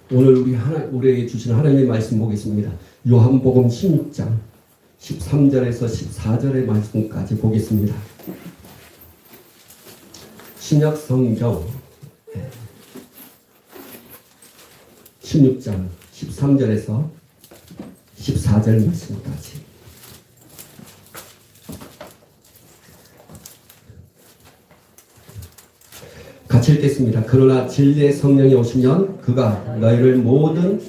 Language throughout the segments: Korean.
오늘 우리에게 주신 하나님의 말씀 보겠습니다. 요한복음 16장 13절에서 14절의 말씀까지 보겠습니다. 신약 성경 16장 13절에서 14절 말씀까지. 같이 읽겠습니다. 그러나 진리의 성령이 오시면 그가 너희를 모든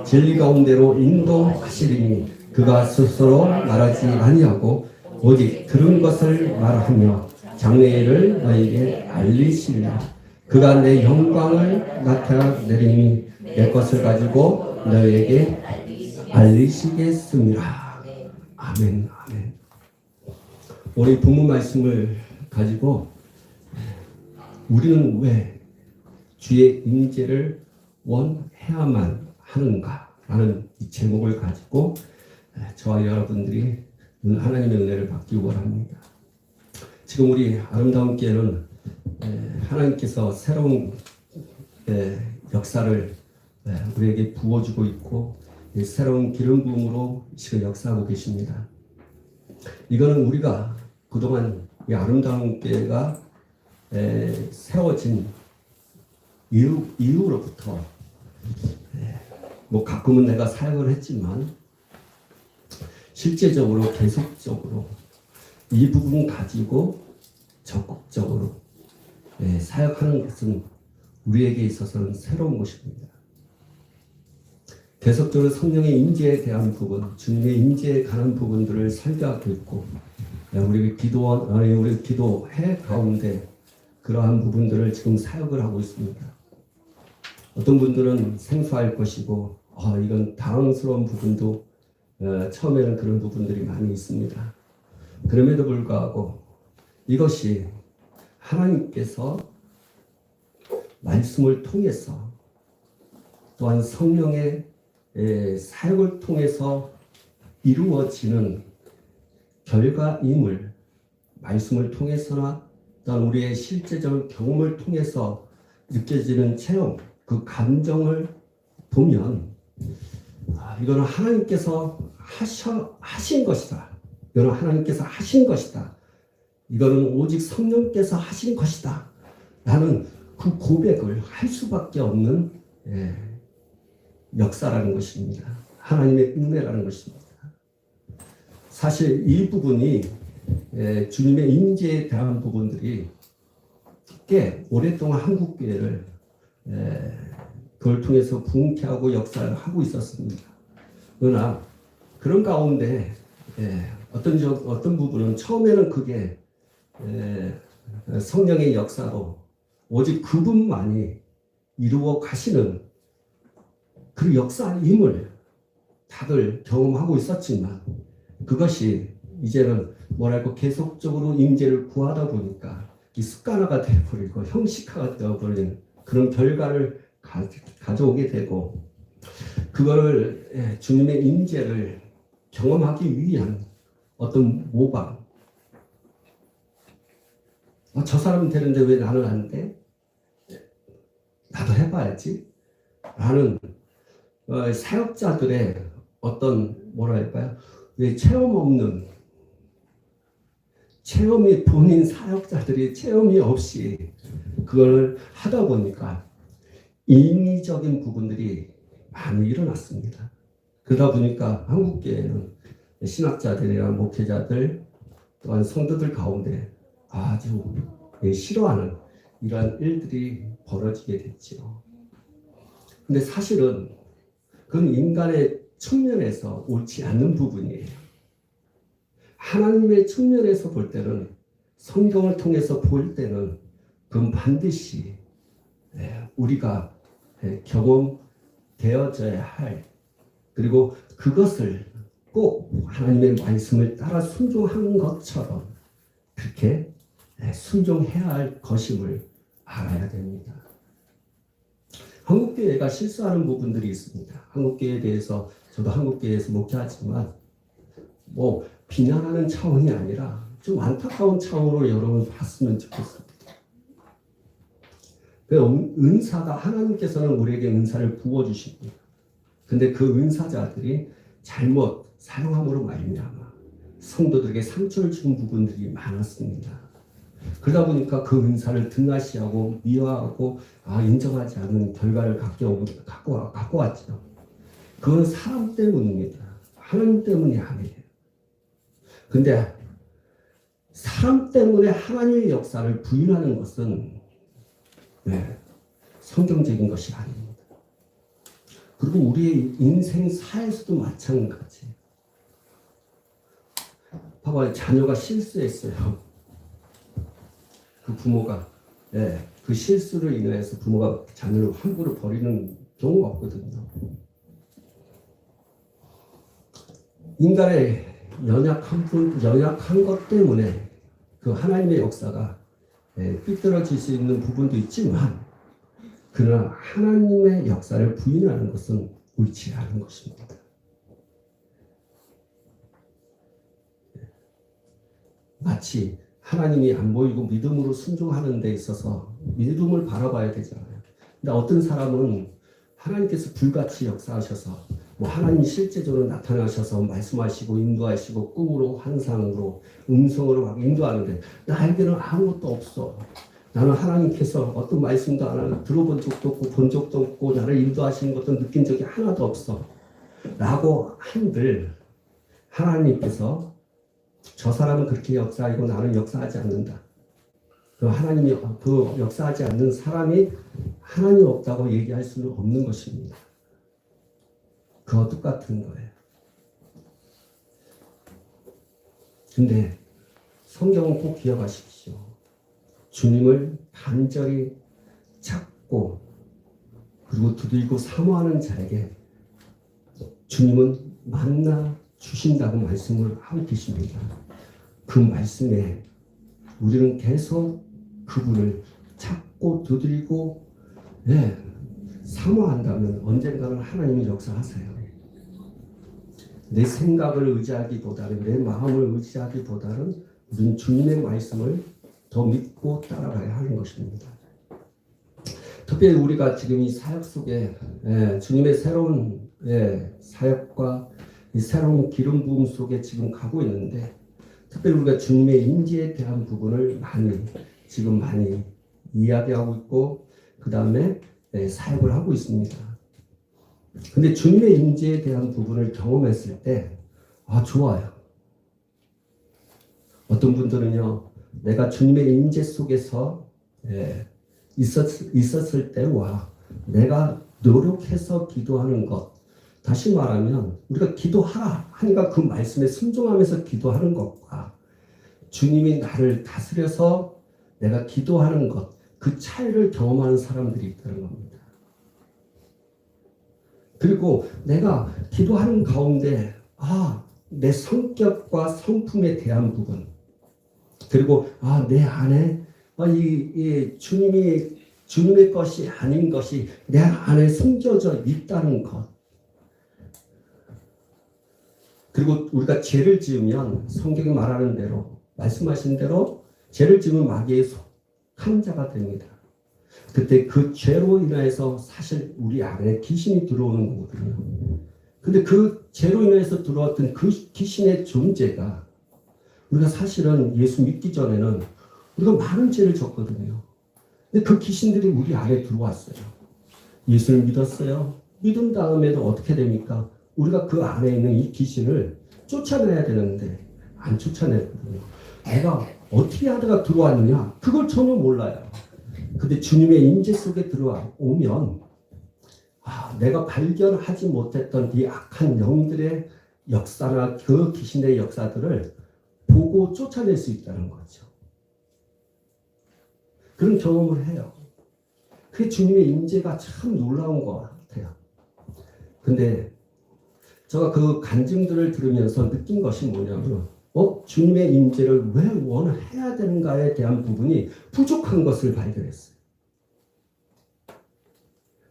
진리 가운데로 인도하시리니 그가 스스로 말하지 아니하고 오직 들은 것을 말하며 장래일을 너희에게 알리시리라. 그가 내 영광을 나타내리니 내 것을 가지고 너희에게 알리시겠습니다. 아멘. 아멘. 우리 본문 말씀을 가지고 우리는 왜 주의 임재를 원해야만 하는가라는 이 제목을 가지고 저와 여러분들이 하나님의 은혜를 받기 원합니다. 지금 우리 아름다운 교회는 하나님께서 새로운 역사를 우리에게 부어주고 있고 새로운 기름 부음으로 지금 역사하고 계십니다. 이거는 우리가 그동안 이 아름다운 교회가 세워진 이후로부터 뭐 가끔은 내가 사역을 했지만 실제적으로 계속적으로 이 부분 가지고 적극적으로 사역하는 것은 우리에게 있어서는 새로운 것입니다. 계속적으로 성령의 임재에 대한 부분, 주님의 임재에 관한 부분들을 설교하고 있고 우리 기도회 가운데 그러한 부분들을 지금 사역을 하고 있습니다. 어떤 분들은 생소할 것이고 이건 당황스러운 부분도 처음에는 그런 부분들이 많이 있습니다. 그럼에도 불구하고 이것이 하나님께서 말씀을 통해서 또한 성령의 사역을 통해서 이루어지는 결과임을 말씀을 통해서나 또한 우리의 실제적 경험을 통해서 느껴지는 체험, 그 감정을 보면 이거는 하나님께서 하신 것이다. 이거는 하나님께서 하신 것이다. 이거는 오직 성령께서 하신 것이다. 라는 그 고백을 할 수밖에 없는 역사라는 것입니다. 하나님의 은혜라는 것입니다. 사실 이 부분이 주님의 임재에 대한 부분들이 꽤 오랫동안 한국교회를 그걸 통해서 부흥케하고 역사를 하고 있었습니다. 그러나 그런 가운데 어떤 부분은 처음에는 그게 성령의 역사로 오직 그분만이 이루어 가시는 그 역사임을 다들 경험하고 있었지만 그것이 이제는 계속적으로 임재를 구하다 보니까 이 습관화가 되어버리고 형식화가 되어버리는 그런 결과를 가져오게 되고 그거를 주님의 임재를 경험하기 위한 어떤 모방 저 사람은 되는데 왜 나는 안 돼? 나도 해봐야지 라는 사역자들의 어떤 왜 체험 없는 체험이 본인 사역자들이 체험이 없이 그걸 하다 보니까 인위적인 부분들이 많이 일어났습니다. 그러다 보니까 한국교회는 신학자들이나 목회자들 또한 성도들 가운데 아주 싫어하는 이러한 일들이 벌어지게 됐죠. 근데 사실은 그건 인간의 측면에서 옳지 않는 부분이에요. 하나님의 측면에서 볼 때는 성경을 통해서 볼 때는 그건 반드시 우리가 경험되어져야 할 그리고 그것을 꼭 하나님의 말씀을 따라 순종하는 것처럼 그렇게 순종해야 할 것임을 알아야 됩니다. 한국교회가 실수하는 부분들이 있습니다. 한국교회에 대해서 저도 한국교회에서 목회하지만 비난하는 차원이 아니라 좀 안타까운 차원으로 여러분 봤으면 좋겠습니다. 그 은사가 하나님께서는 우리에게 은사를 부어주십니다. 근데 그 은사자들이 잘못 사용함으로 말미암아 성도들에게 상처를 준 부분들이 많았습니다. 그러다 보니까 그 은사를 등한시하고 미화하고 인정하지 않는 결과를 갖고 왔죠. 그건 사람 때문입니다. 하나님 때문이 아니에요. 근데 사람 때문에 하나님의 역사를 부인하는 것은 성경적인 것이 아닙니다. 그리고 우리의 인생사에서도 마찬가지. 봐봐요. 자녀가 실수했어요. 그 부모가 그 실수를 인해서 부모가 자녀를 함부로 버리는 경우가 없거든요. 인간의 연약한 것 때문에 그 하나님의 역사가 삐뚤어질 수 있는 부분도 있지만, 그러나 하나님의 역사를 부인하는 것은 옳지 않은 것입니다. 마치 하나님이 안 보이고 믿음으로 순종하는 데 있어서 믿음을 바라봐야 되잖아요. 근데 어떤 사람은 하나님께서 불같이 역사하셔서 하나님이 실제적으로 나타나셔서 말씀하시고 인도하시고 꿈으로 환상으로 음성으로 막 인도하는데 나에게는 아무것도 없어. 나는 하나님께서 어떤 말씀도 안 하고 들어본 적도 없고 본 적도 없고 나를 인도하시는 것도 느낀 적이 하나도 없어. 라고 한들 하나님께서 저 사람은 그렇게 역사하고 나는 역사하지 않는다. 하나님이 그 역사하지 않는 사람이 하나님 없다고 얘기할 수는 없는 것입니다. 그와 똑같은 거예요. 근데 성경은 꼭 기억하십시오. 주님을 간절히 찾고 그리고 두들기고 사모하는 자에게 주님은 만나 주신다고 말씀을 하고 계십니다. 그 말씀에 우리는 계속 그분을 찾고 두드리고 사모한다면 언젠가는 하나님이 역사하세요. 내 생각을 의지하기보다는 내 마음을 의지하기보다는 우리는 주님의 말씀을 더 믿고 따라가야 하는 것입니다. 특별히 우리가 지금 이 사역 속에 주님의 새로운 사역과 이 새로운 기름 부음 속에 지금 가고 있는데, 특별히 우리가 주님의 임재에 대한 부분을 많이 이야기하고 있고 그 다음에 사역을 하고 있습니다. 근데 주님의 임재에 대한 부분을 경험했을 때 좋아요. 어떤 분들은요, 내가 주님의 임재 속에서 있었을 때와 내가 노력해서 기도하는 것, 다시 말하면 우리가 기도하라 하니까 그 말씀에 순종하면서 기도하는 것과 주님이 나를 다스려서 내가 기도하는 것, 그 차이를 경험하는 사람들이 있다는 겁니다. 그리고 내가 기도하는 가운데 내 성격과 성품에 대한 부분, 그리고 내 안에 이 주님의 것이 아닌 것이 내 안에 숨겨져 있다는 것, 그리고 우리가 죄를 지으면 성경이 말하는 대로 말씀하신 대로 죄를 지으면 마귀의 속한 자가 됩니다. 그때 그 죄로 인해서 사실 우리 안에 귀신이 들어오는 거거든요. 근데 그 죄로 인해서 들어왔던 그 귀신의 존재가 우리가 사실은 예수 믿기 전에는 우리가 많은 죄를 졌거든요. 근데 그 귀신들이 우리 안에 들어왔어요. 예수를 믿었어요. 믿은 다음에도 어떻게 됩니까? 우리가 그 안에 있는 이 귀신을 쫓아내야 되는데 안 쫓아내거든요. 내가 어떻게 하다가 들어왔느냐? 그걸 전혀 몰라요. 근데 주님의 임재 속에 들어오면 내가 발견하지 못했던 이 악한 영들의 역사나 그 귀신의 역사들을 보고 쫓아낼 수 있다는 거죠. 그런 경험을 해요. 그게 주님의 임재가 참 놀라운 것 같아요. 근데 제가 그 간증들을 들으면서 느낀 것이 뭐냐면 주님의 임재를 왜 원해야 되는가에 대한 부분이 부족한 것을 발견했어요.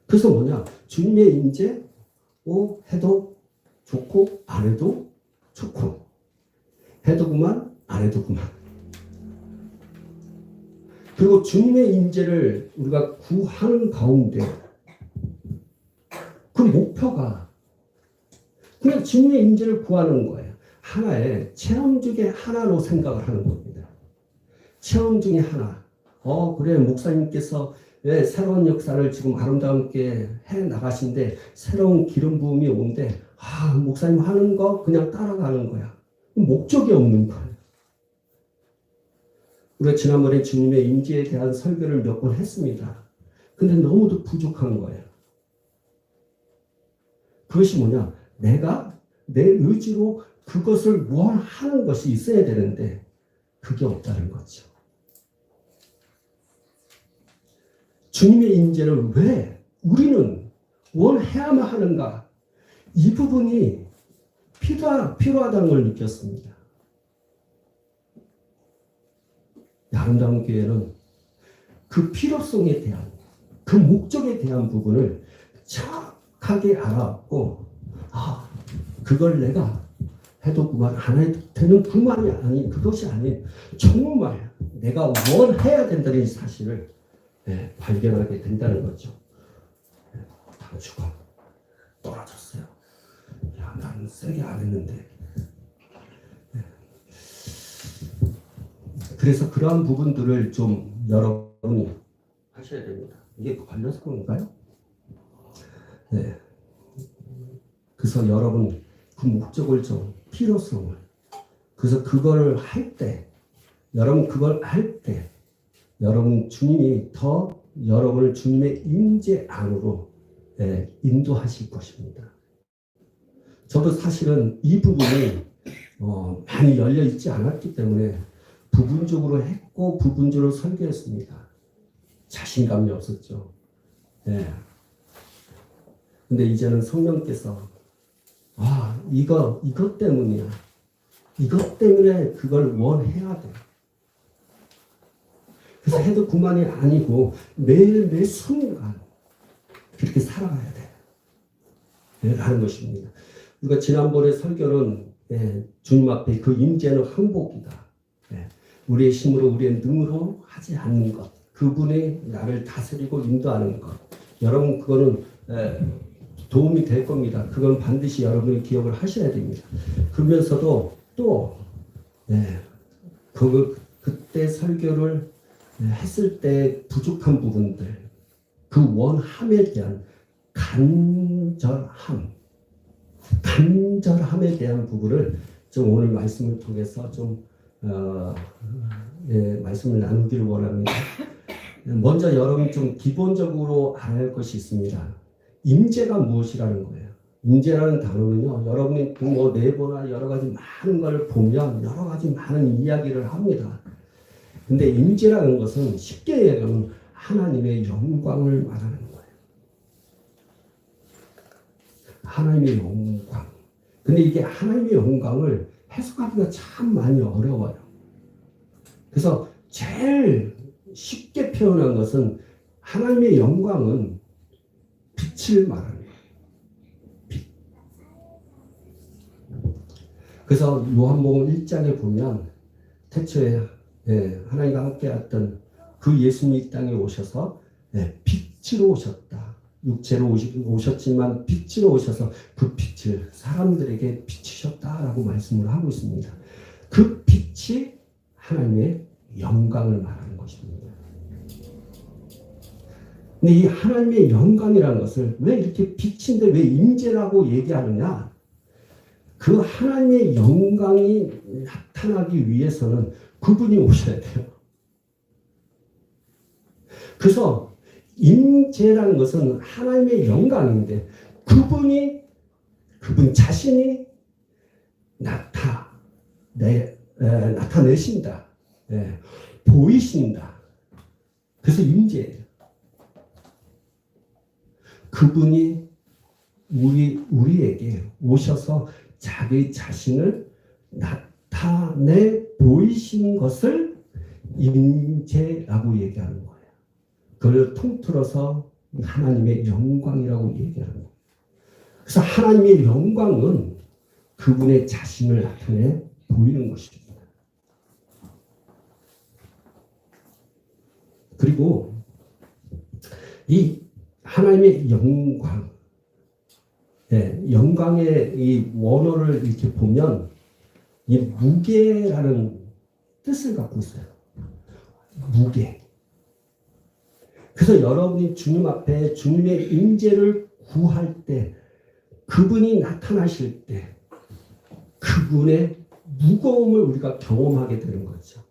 그래서 주님의 임재 해도 좋고 안 해도 좋고 해도 그만 안 해도 그만. 그리고 주님의 임재를 우리가 구하는 가운데 그 목표가 그냥 주님의 임재를 구하는 거예요. 하나의 체험 중에 하나로 생각을 하는 겁니다. 체험 중에 하나. 그래 목사님께서 새로운 역사를 지금 아름답게 해 나가신데 새로운 기름 부음이 오는데 목사님 하는 거 그냥 따라가는 거야. 목적이 없는 거예요. 우리가 지난번에 주님의 임재에 대한 설교를 몇 번 했습니다. 근데 너무도 부족한 거예요. 그것이 뭐냐? 내가 내 의지로 그것을 원하는 것이 있어야 되는데 그게 없다는 거죠. 주님의 임재를 왜 우리는 원해야만 하는가? 이 부분이 필요하다는 걸 느꼈습니다. 아름다운 교회는 그 필요성에 대한, 그 목적에 대한 부분을 정확하게 알아왔고, 그걸 내가 해도 그만 안 해도 되는 그만이 아닌, 그것이 아닌 정말 내가 원해야 된다는 사실을 발견하게 된다는 거죠. 단추가 떨어졌어요. 나는 세게 안 했는데. 그래서 그러한 부분들을 좀 여러분이 하셔야 됩니다. 이게 걸려서 그런가요? 네. 그래서 여러분 그 목적을 좀 필요성을 그래서 그걸 할 때 여러분 그걸 할 때 여러분 주님이 더 여러분을 주님의 임재 안으로 인도하실 것입니다. 저도 사실은 이 부분이 많이 열려 있지 않았기 때문에 부분적으로 했고 부분적으로 설교했습니다. 자신감이 없었죠. 근데 이제는 성령께서 이것 때문이야. 이것 때문에 그걸 원해야 돼. 그래서 해도 그만이 아니고 매일 매 순간 그렇게 살아가야 돼. 라는 것입니다. 우리가 지난번에 설교는 주님 앞에 그 임재는 항복이다. 우리의 힘으로 우리의 능으로 하지 않는 것. 그분이 나를 다스리고 인도하는 것. 여러분 그거는 도움이 될 겁니다. 그건 반드시 여러분이 기억을 하셔야 됩니다. 그러면서도 또 그때 설교를 했을 때 부족한 부분들, 그 원함에 대한 간절함에 대한 부분을 좀 오늘 말씀을 통해서 좀 말씀을 나누기를 원합니다. 먼저 여러분이 좀 기본적으로 알아야 할 것이 있습니다. 임재가 무엇이라는 거예요. 임재라는 단어는요, 여러분이 뭐 네보나 여러 가지 많은 걸 보면 여러 가지 많은 이야기를 합니다. 근데 임재라는 것은 쉽게 얘기하면 하나님의 영광을 말하는 거예요. 하나님의 영광. 근데 이게 하나님의 영광을 해석하기가 참 많이 어려워요. 그래서 제일 쉽게 표현한 것은 하나님의 영광은 빛을 말하는 거예요. 빛. 그래서 요한복음 1장에 보면 태초에 하나님과 함께 했던 그 예수님이 이 땅에 오셔서 빛으로 오셨다. 육체로 오셨지만 빛으로 오셔서 그 빛을 사람들에게 비추셨다라고 말씀을 하고 있습니다. 그 빛이 하나님의 영광을 말하는 것입니다. 근데 이 하나님의 영광이라는 것을 왜 이렇게 빛인데 왜 임재라고 얘기하느냐? 그 하나님의 영광이 나타나기 위해서는 그분이 오셔야 돼요. 그래서 임재라는 것은 하나님의 영광인데 그분 자신이 나타내신다. 보이신다. 그래서 임재예요. 그분이 우리에게 오셔서 자기 자신을 나타내 보이신 것을 임재라고 얘기하는 거예요. 그걸 통틀어서 하나님의 영광이라고 얘기하는 거예요. 그래서 하나님의 영광은 그분의 자신을 나타내 보이는 것입니다. 그리고 이 하나님의 영광, 영광의 이 원어를 이렇게 보면 이 무게라는 뜻을 갖고 있어요. 무게. 그래서 여러분이 주님 앞에 주님의 임재를 구할 때, 그분이 나타나실 때 그분의 무거움을 우리가 경험하게 되는 거죠.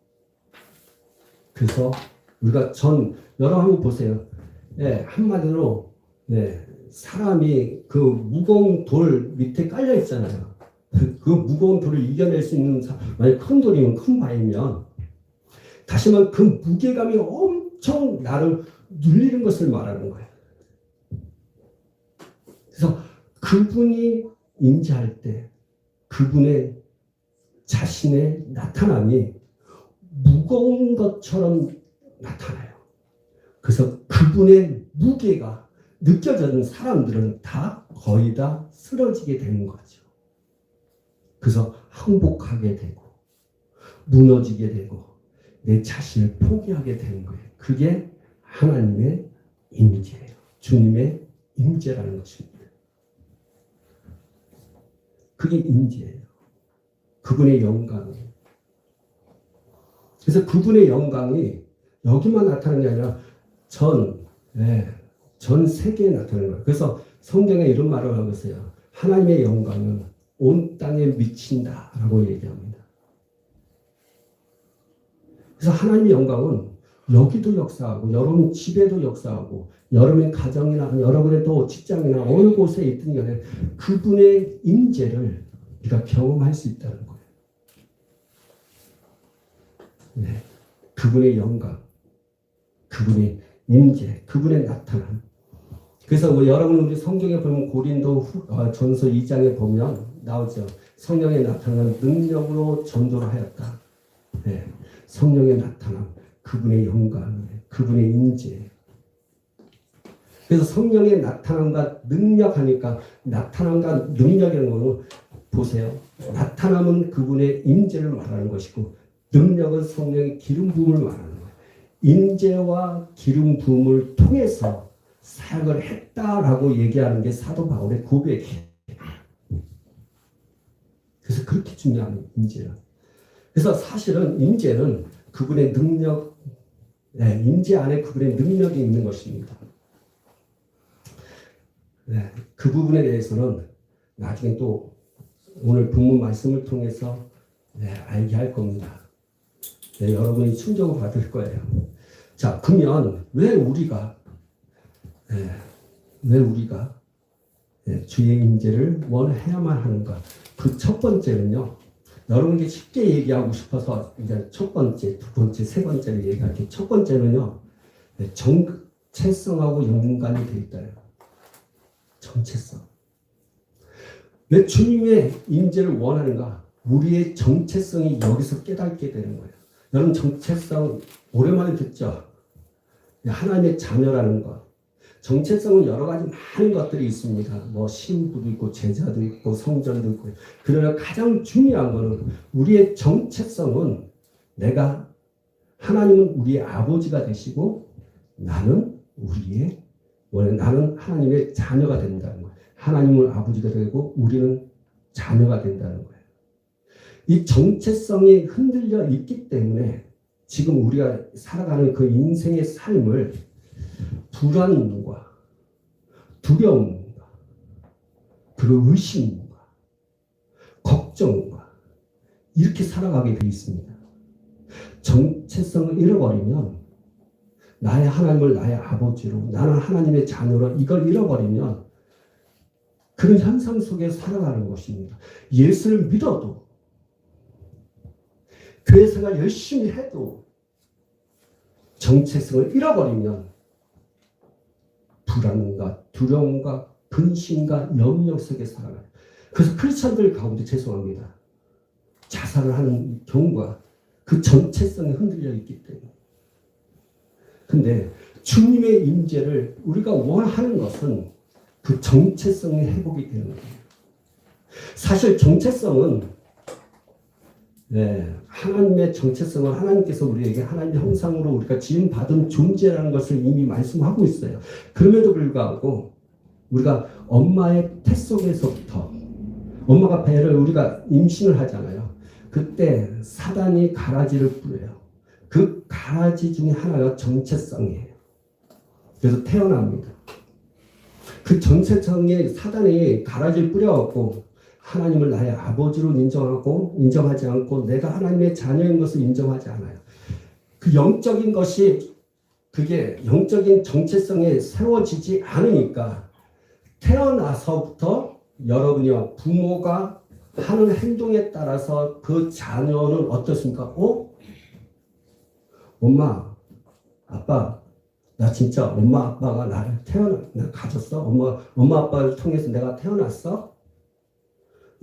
그래서 우리가 여러분 한번 보세요. 한마디로 사람이 그 무거운 돌 밑에 깔려 있잖아요. 그 무거운 돌을 이겨낼 수 있는 만약 큰 돌이면 큰 바위면 다시 말하면 그 무게감이 엄청 나를 눌리는 것을 말하는 거예요. 그래서 그분이 임재할 때 그분의 자신의 나타남이 무거운 것처럼 나타나요. 그래서 그분의 무게가 느껴지는 사람들은 거의 다 쓰러지게 되는 거죠. 그래서 항복하게 되고 무너지게 되고 내 자신을 포기하게 되는 거예요. 그게 하나님의 임재예요. 주님의 임재라는 것입니다. 그게 임재예요. 그분의 영광이에요. 그래서 그분의 영광이 여기만 나타나는 게 아니라 전 세계에 나타나는 거예요. 그래서 성경에 이런 말을 하고 있어요. 하나님의 영광은 온 땅에 미친다라고 얘기합니다. 그래서 하나님의 영광은 여기도 역사하고 여러분 집에도 역사하고 여러분의 가정이나 여러분의 또 직장이나 어느 곳에 있든 간에 그분의 임재를 우리가 경험할 수 있다는 거예요. 그분의 영광, 그분의 임재, 그분의 나타남. 그래서 여러분 우리 성경에 보면 고린도전서 2장에 보면 나오죠. 성령의 나타남 능력으로 전도를 하였다. 성령의 나타남, 그분의 영광, 그분의 임재. 그래서 성령의 나타남과 능력하니까 나타남과 능력이라는 거는 보세요. 나타남은 그분의 임재를 말하는 것이고 능력은 성령의 기름 부음을 말하는 거예요. 임재와 기름 부음을 통해서 사역을 했다라고 얘기하는 게 사도 바울의 고백이에요. 그래서 그렇게 중요한 임재라. 그래서 사실은 임재는 그분의 능력, 임재 안에 그분의 능력이 있는 것입니다. 그 부분에 대해서는 나중에 또 오늘 본문 말씀을 통해서 알게 할 겁니다. 여러분이 충격을 받을 거예요. 자, 그러면 왜 우리가 주의 임재를 원해야만 하는가? 그 첫 번째는요. 여러분께 쉽게 얘기하고 싶어서 이제 첫 번째, 두 번째, 세 번째를 얘기할게요. 첫 번째는요. 정체성하고 연관이 되어 있다요. 정체성. 왜 주님의 임재를 원하는가? 우리의 정체성이 여기서 깨닫게 되는 거예요. 여러분 정체성 오랜만에 듣죠? 하나님의 자녀라는 것. 정체성은 여러 가지 많은 것들이 있습니다. 뭐 신부도 있고 제자도 있고 성전도 있고. 그러나 가장 중요한 것은 우리의 정체성은 하나님은 우리의 아버지가 되시고 나는 하나님의 자녀가 된다는 거예요. 하나님은 아버지가 되고 우리는 자녀가 된다는 거예요. 이 정체성이 흔들려 있기 때문에 지금 우리가 살아가는 그 인생의 삶을 불안과 두려움과 그리고 의심과 걱정과 이렇게 살아가게 되어 있습니다. 정체성을 잃어버리면 나의 하나님을 나의 아버지로 나는 하나님의 자녀로 이걸 잃어버리면 그런 현상 속에 살아가는 것입니다. 예수를 믿어도 교회 생활 열심히 해도 정체성을 잃어버리면 불안과 두려움과 근심과 염려 속에 살아가요. 그래서 크리스천들 가운데 죄송합니다. 자살을 하는 경우가 그 정체성이 흔들려 있기 때문에. 근데 주님의 임재를 우리가 원하는 것은 그 정체성이 회복이 되는 거예요. 사실 정체성은 하나님의 정체성을 하나님께서 우리에게 하나님의 형상으로 우리가 지음받은 존재라는 것을 이미 말씀하고 있어요. 그럼에도 불구하고 우리가 엄마의 태 속에서부터 엄마가 배를 우리가 임신을 하잖아요. 그때 사단이 가라지를 뿌려요. 그 가라지 중에 하나가 정체성이에요. 그래서 태어납니다. 그 정체성에 사단이 가라지를 뿌려갖고 하나님을 나의 아버지로 인정하지 않고 내가 하나님의 자녀인 것을 인정하지 않아요. 그 영적인 것이 그게 영적인 정체성에 세워지지 않으니까 태어나서부터 여러분이요 부모가 하는 행동에 따라서 그 자녀는 어떻습니까? 엄마, 아빠, 나 진짜 엄마 아빠가 나를 나 가졌어? 엄마 아빠를 통해서 내가 태어났어?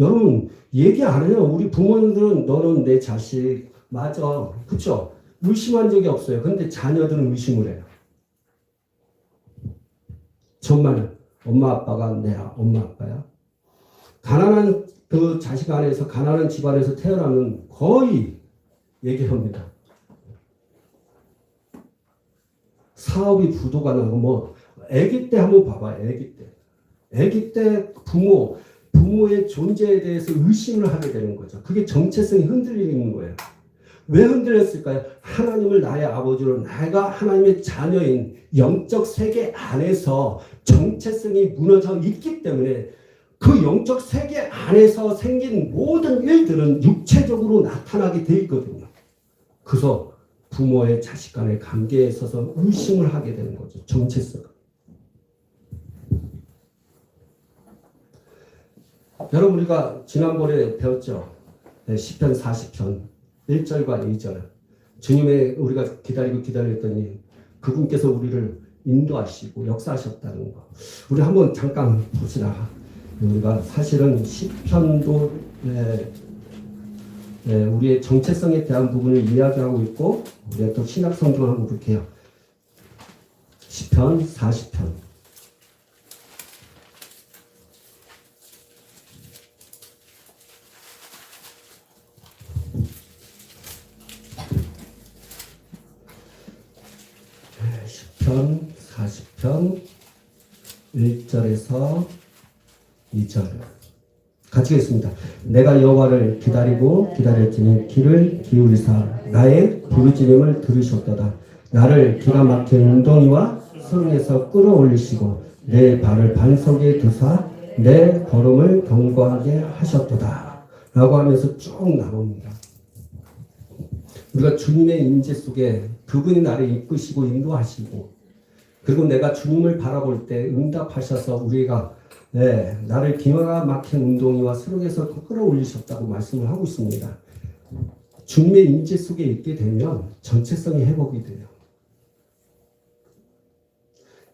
여러분 얘기 안 해요. 우리 부모님들은 너는 내 자식 맞아, 그렇죠? 의심한 적이 없어요. 근데 자녀들은 의심을 해요. 정말 엄마 아빠가 내 엄마 아빠야? 가난한 그 자식 안에서 가난한 집안에서 태어나면 거의 얘기합니다. 사업이 부도가 나고 아기 때 한번 봐봐. 아기 때 부모의 존재에 대해서 의심을 하게 되는 거죠. 그게 정체성이 흔들리는 거예요. 왜 흔들렸을까요? 하나님을 나의 아버지로 내가 하나님의 자녀인 영적 세계 안에서 정체성이 무너져 있기 때문에 그 영적 세계 안에서 생긴 모든 일들은 육체적으로 나타나게 돼 있거든요. 그래서 부모의 자식 간의 관계에 있어서 의심을 하게 되는 거죠. 정체성. 여러분 우리가 지난번에 배웠죠. 시편 40편 1절과 2절. 주님의 우리가 기다렸더니 그분께서 우리를 인도하시고 역사하셨다는 거. 우리 한번 잠깐 봅시다. 우리가 사실은 시편도 우리의 정체성에 대한 부분을 이야기하고 있고 우리가 또 신약 성경을 한번 볼게요. 시편 40편. 시편 40편 1절에서 2절 같이 읽겠습니다. 내가 여호와를 기다렸더니 귀를 기울이사 나의 부르짖음을 들으셨도다. 나를 기가 막힌 웅덩이와 수렁에서 끌어올리시고 내 발을 반석에 두사 내 걸음을 견고하게 하셨도다. 라고 하면서 쭉 나옵니다. 우리가 주님의 임재 속에 그분이 나를 이끄시고 인도하시고 그리고 내가 주님을 바라볼 때 응답하셔서 우리가 나를 기가 막힌 웅덩이와 수렁에서 끌어올리셨다고 말씀을 하고 있습니다. 주님의 임재 속에 있게 되면 정체성이 회복이 돼요.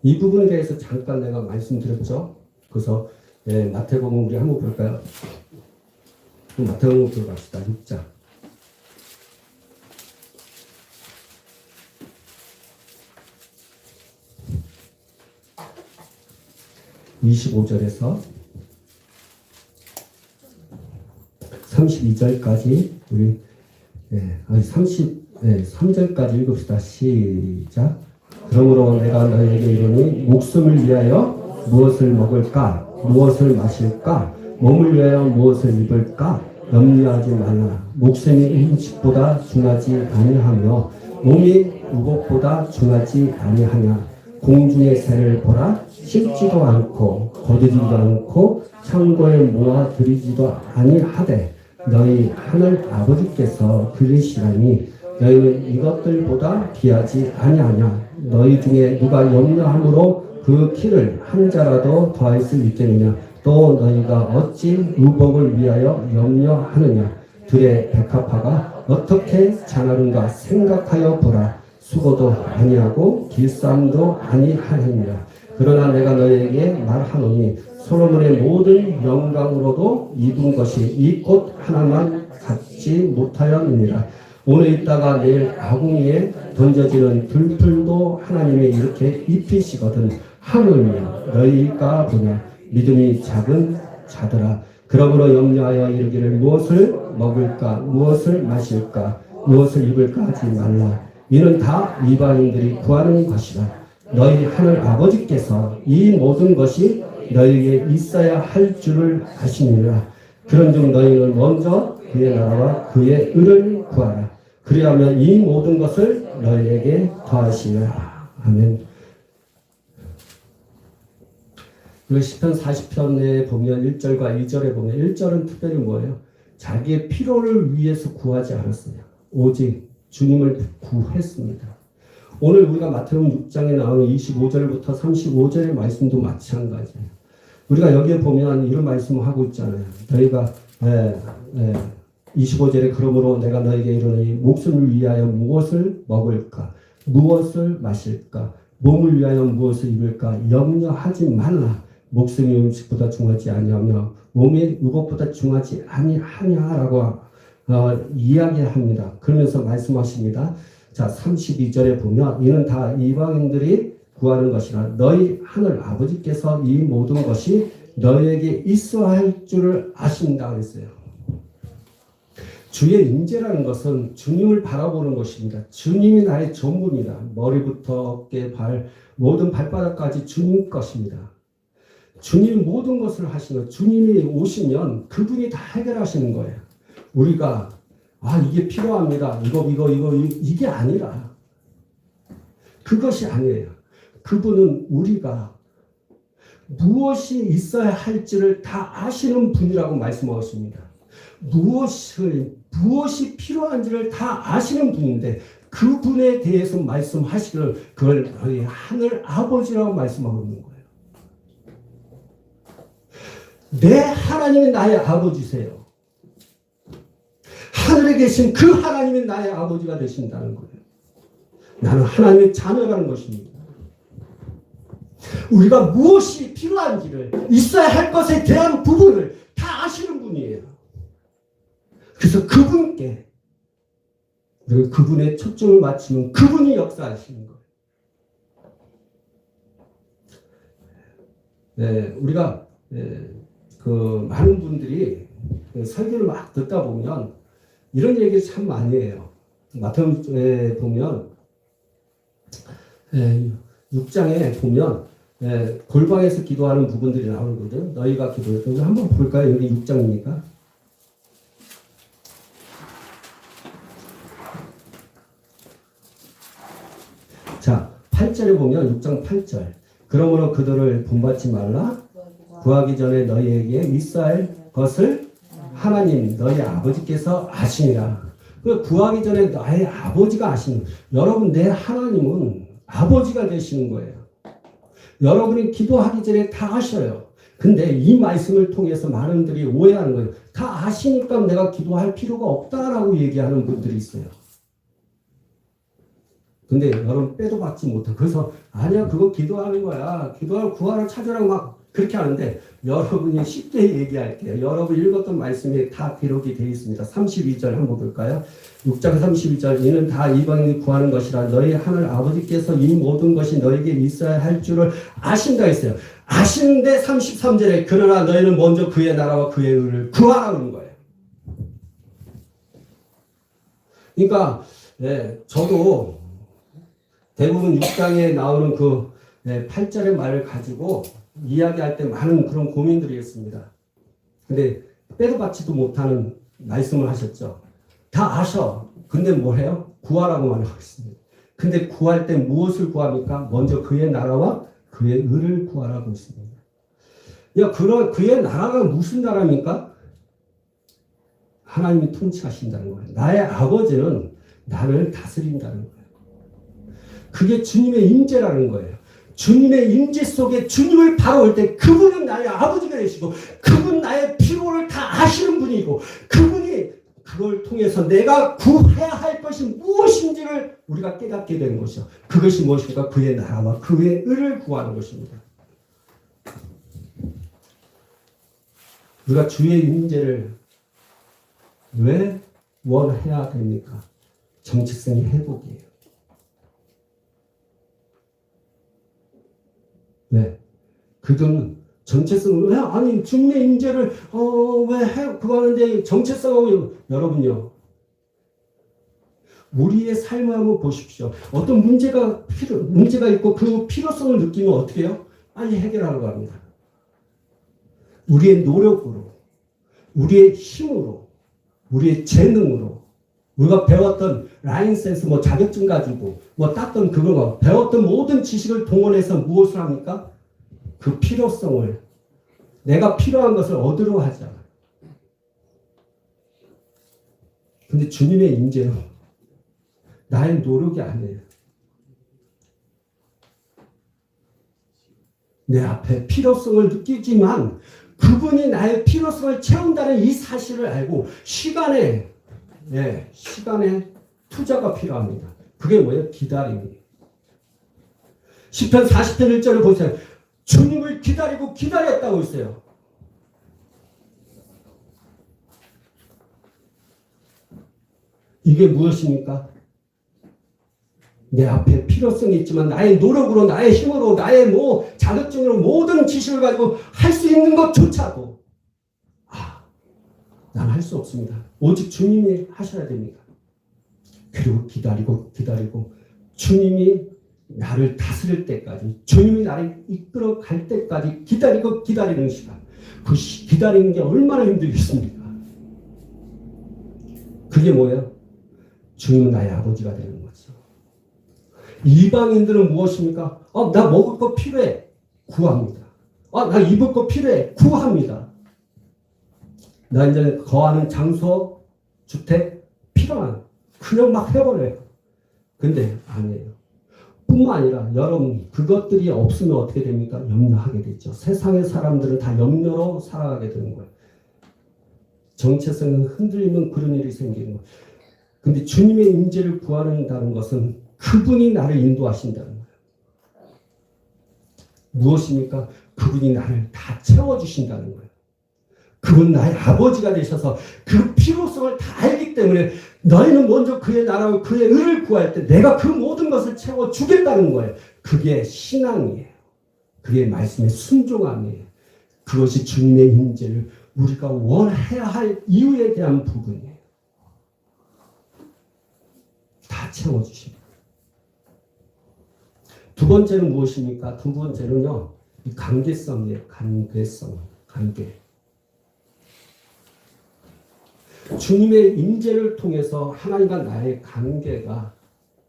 이 부분에 대해서 잠깐 내가 말씀드렸죠. 그래서 마태복음 우리 한번 볼까요? 마태복음 들어갑시다. 6장. 25절에서 32절까지 우리 33절까지 읽읍시다. 시작. 그러므로 내가 너에게 이르니 목숨을 위하여 무엇을 먹을까? 무엇을 마실까? 몸을 위하여 무엇을 입을까? 염려하지 말라. 목숨이 음식보다 중하지 아니하며 몸이 무엇보다 중하지 아니하냐. 공중의 새를 보라. 심지도 않고 거두지도 않고 창고에 모아들이지도 아니하되 너희 하늘 아버지께서 들으시라니 너희는 이것들보다 귀하지 아니하냐. 너희 중에 누가 염려함으로 그 키를 한 자라도 더할 수 있겠느냐. 또 너희가 어찌 의복을 위하여 염려하느냐. 들의 백합화가 어떻게 자라는가 생각하여 보라. 수고도 아니하고 길쌈도 아니하느니라. 그러나 내가 너희에게 말하노니 솔로몬의 모든 영광으로도 입은 것이 이 꽃 하나만 갖지 못하였느니라. 오늘 있다가 내일 아궁이에 던져지는 들풀도 하나님이 이렇게 입히시거든. 하물며 너희가 보냐 믿음이 작은 자들아 그러므로 염려하여 이르기를 무엇을 먹을까 무엇을 마실까 무엇을 입을까 하지 말라. 이는 다 이방인들이 구하는 것이라. 너희 하늘 아버지께서 이 모든 것이 너희에게 있어야 할 줄을 아시니라. 그런즉 너희는 먼저 그의 나라와 그의 의를 구하라. 그리하면 이 모든 것을 너희에게 더하시리라. 아멘. 그리고 시편 40편에 보면 1절과 2절에 보면 1절은 특별히 뭐예요? 자기의 필요를 위해서 구하지 않았어요. 오직 주님을 구했습니다. 오늘 우리가 마태복음 6장에 나오는 25절부터 35절의 말씀도 마찬가지예요. 우리가 여기에 보면 이런 말씀을 하고 있잖아요. 너희가 25절에 그러므로 내가 너에게 이르노니 목숨을 위하여 무엇을 먹을까 무엇을 마실까 몸을 위하여 무엇을 입을까 염려하지 말라. 목숨이 음식보다 중하지 아니하며 몸이 무엇보다 중하지 아니하냐라고 이야기합니다. 그러면서 말씀하십니다. 자, 32절에 보면 이는 다 이방인들이 구하는 것이라. 너희 하늘 아버지께서 이 모든 것이 너희에게 있어야 할 줄을 아신다 그랬어요. 주의 임재라는 것은 주님을 바라보는 것입니다. 주님이 나의 전부입니다. 머리부터 어깨, 발, 모든 발바닥까지 주님 것입니다. 주님이 모든 것을 하시는 거예요. 주님이 오시면 그분이 다 해결하시는 거예요. 우리가 이게 필요합니다. 이게 아니라 그것이 아니에요. 그분은 우리가 무엇이 있어야 할지를 다 아시는 분이라고 말씀하십니다. 무엇이 필요한지를 다 아시는 분인데 그분에 대해서 말씀하시기를 그걸 너희 하늘 아버지라고 말씀하고 있는 거예요. 내 하나님이 나의 아버지세요. 하늘에 계신 그 하나님이 나의 아버지가 되신다는 거예요. 나는 하나님의 자녀라는 것입니다. 우리가 무엇이 필요한지를 있어야 할 것에 대한 부분을 다 아시는 분이에요. 그래서 그분께 우리가 그분의 초점을 맞추면 그분이 역사하시는 거예요. 네, 우리가 그 많은 분들이 설교를 막 듣다 보면 이런 얘기 참 많이 해요. 마태복음에 보면 6장에 보면 골방에서 기도하는 부분들이 나오거든요. 너희가 기도해. 여기 한번 볼까요? 여기 6장이니까. 자, 8절에 보면 6장 8절. 그러므로 그들을 본받지 말라. 구하기 전에 너희에게 있어야 할 것을 하나님 너희 아버지께서 아시니라. 그 구하기 전에 나의 아버지가 아시는. 여러분 내 하나님은 아버지가 되시는 거예요. 여러분이 기도하기 전에 다 아셔요. 근데 이 말씀을 통해서 많은 분들이 오해하는 거예요. 다 아시니까 내가 기도할 필요가 없다라고 얘기하는 분들이 있어요. 근데 여러분 빼도 받지 못해. 그래서 아니야 그거 기도하는 거야. 기도하고 구하를 찾으라고 막 그렇게 하는데 여러분이 쉽게 얘기할게요. 여러분 읽었던 말씀이 다 기록이 되어 있습니다. 32절 한번 볼까요? 6장 32절 이는 다 이방인이 구하는 것이라 너희 하늘 아버지께서 이 모든 것이 너에게 있어야 할 줄을 아신다 했어요. 아시는데 33절에 그러나 너희는 먼저 그의 나라와 그의 의를 구하라는 거예요. 그러니까 저도 대부분 6장에 나오는 그 8절의 말을 가지고 이야기할 때 많은 그런 고민들이 있습니다. 근데 빼도 받지도 못하는 말씀을 하셨죠. 다 아셔. 근데 뭐 해요? 구하라고만 하고 있습니다. 근데 구할 때 무엇을 구합니까? 먼저 그의 나라와 그의 의를 구하라고 했습니다. 그의 나라가 무슨 나라입니까? 하나님이 통치하신다는 거예요. 나의 아버지는 나를 다스린다는 거예요. 그게 주님의 임재라는 거예요. 주님의 임재 속에 주님을 바라볼 때 그분은 나의 아버지가 되시고 그분 나의 필요를 다 아시는 분이고 그분이 그걸 통해서 내가 구해야 할 것이 무엇인지를 우리가 깨닫게 되는 것이죠. 그것이 무엇입니까? 그의 나라와 그의 의를 구하는 것입니다. 우리가 주의 임재를 왜 원해야 됩니까? 정체성의 회복이에요. 네. 그들은 정체성을 왜 아니 주님의 임재를 왜 그거 하는데 정체성하고 여러분요. 우리의 삶을 한번 보십시오. 어떤 문제가 있고 그 필요성을 느끼면 어떻게 해요? 빨리 해결하려고 합니다. 우리의 노력으로, 우리의 힘으로, 우리의 재능으로, 우리가 배웠던 라이센스, 자격증 가지고, 땄던 그거, 배웠던 모든 지식을 동원해서 무엇을 합니까? 그 필요성을, 내가 필요한 것을 얻으려 하잖아. 근데 주님의 임재는 나의 노력이 아니에요. 내 앞에 필요성을 느끼지만 그분이 나의 필요성을 채운다는 이 사실을 알고 시간에 투자가 필요합니다. 그게 뭐예요? 기다림이에요. 시편 40편 1절을 보세요. 주님을 기다리고 기다렸다고 있어요. 이게 무엇입니까? 내 앞에 필요성이 있지만 나의 노력으로, 나의 힘으로, 나의 자격증으로 모든 지식을 가지고 할 수 있는 것조차도 난 할 수 없습니다. 오직 주님이 하셔야 됩니다. 그리고 기다리고 주님이 나를 다스릴 때까지, 주님이 나를 이끌어 갈 때까지 기다리는 시간. 그 기다리는 게 얼마나 힘들겠습니까? 그게 뭐예요? 주님은 나의 아버지가 되는 거죠. 이방인들은 무엇입니까? 나 먹을 거 필요해. 구합니다. 나 입을 거 필요해. 구합니다. 나 이제 거하는 장소, 주택 필요한 그냥 막 해버려요. 근데 아니에요. 뿐만 아니라 여러분 그것들이 없으면 어떻게 됩니까? 염려하게 되죠. 세상의 사람들은 다 염려로 살아가게 되는 거예요. 정체성은 흔들리면 그런 일이 생기는 거예요. 근데 주님의 임재를 구한다는 것은 그분이 나를 인도하신다는 거예요. 무엇입니까? 그분이 나를 다 채워주신다는 거예요. 그분 나의 아버지가 되셔서 그 필요성을 다 알기 때문에 너희는 먼저 그의 나라와 그의 의를 구할 때 내가 그 모든 것을 채워주겠다는 거예요. 그게 신앙이에요. 그게 말씀의 순종함이에요. 그것이 주님의 임재를 우리가 원해야 할 이유에 대한 부분이에요. 다 채워주십니다. 두 번째는 무엇입니까? 두 번째는요, 이 관계성이에요. 관계. 주님의 임재를 통해서 하나님과 나의 관계가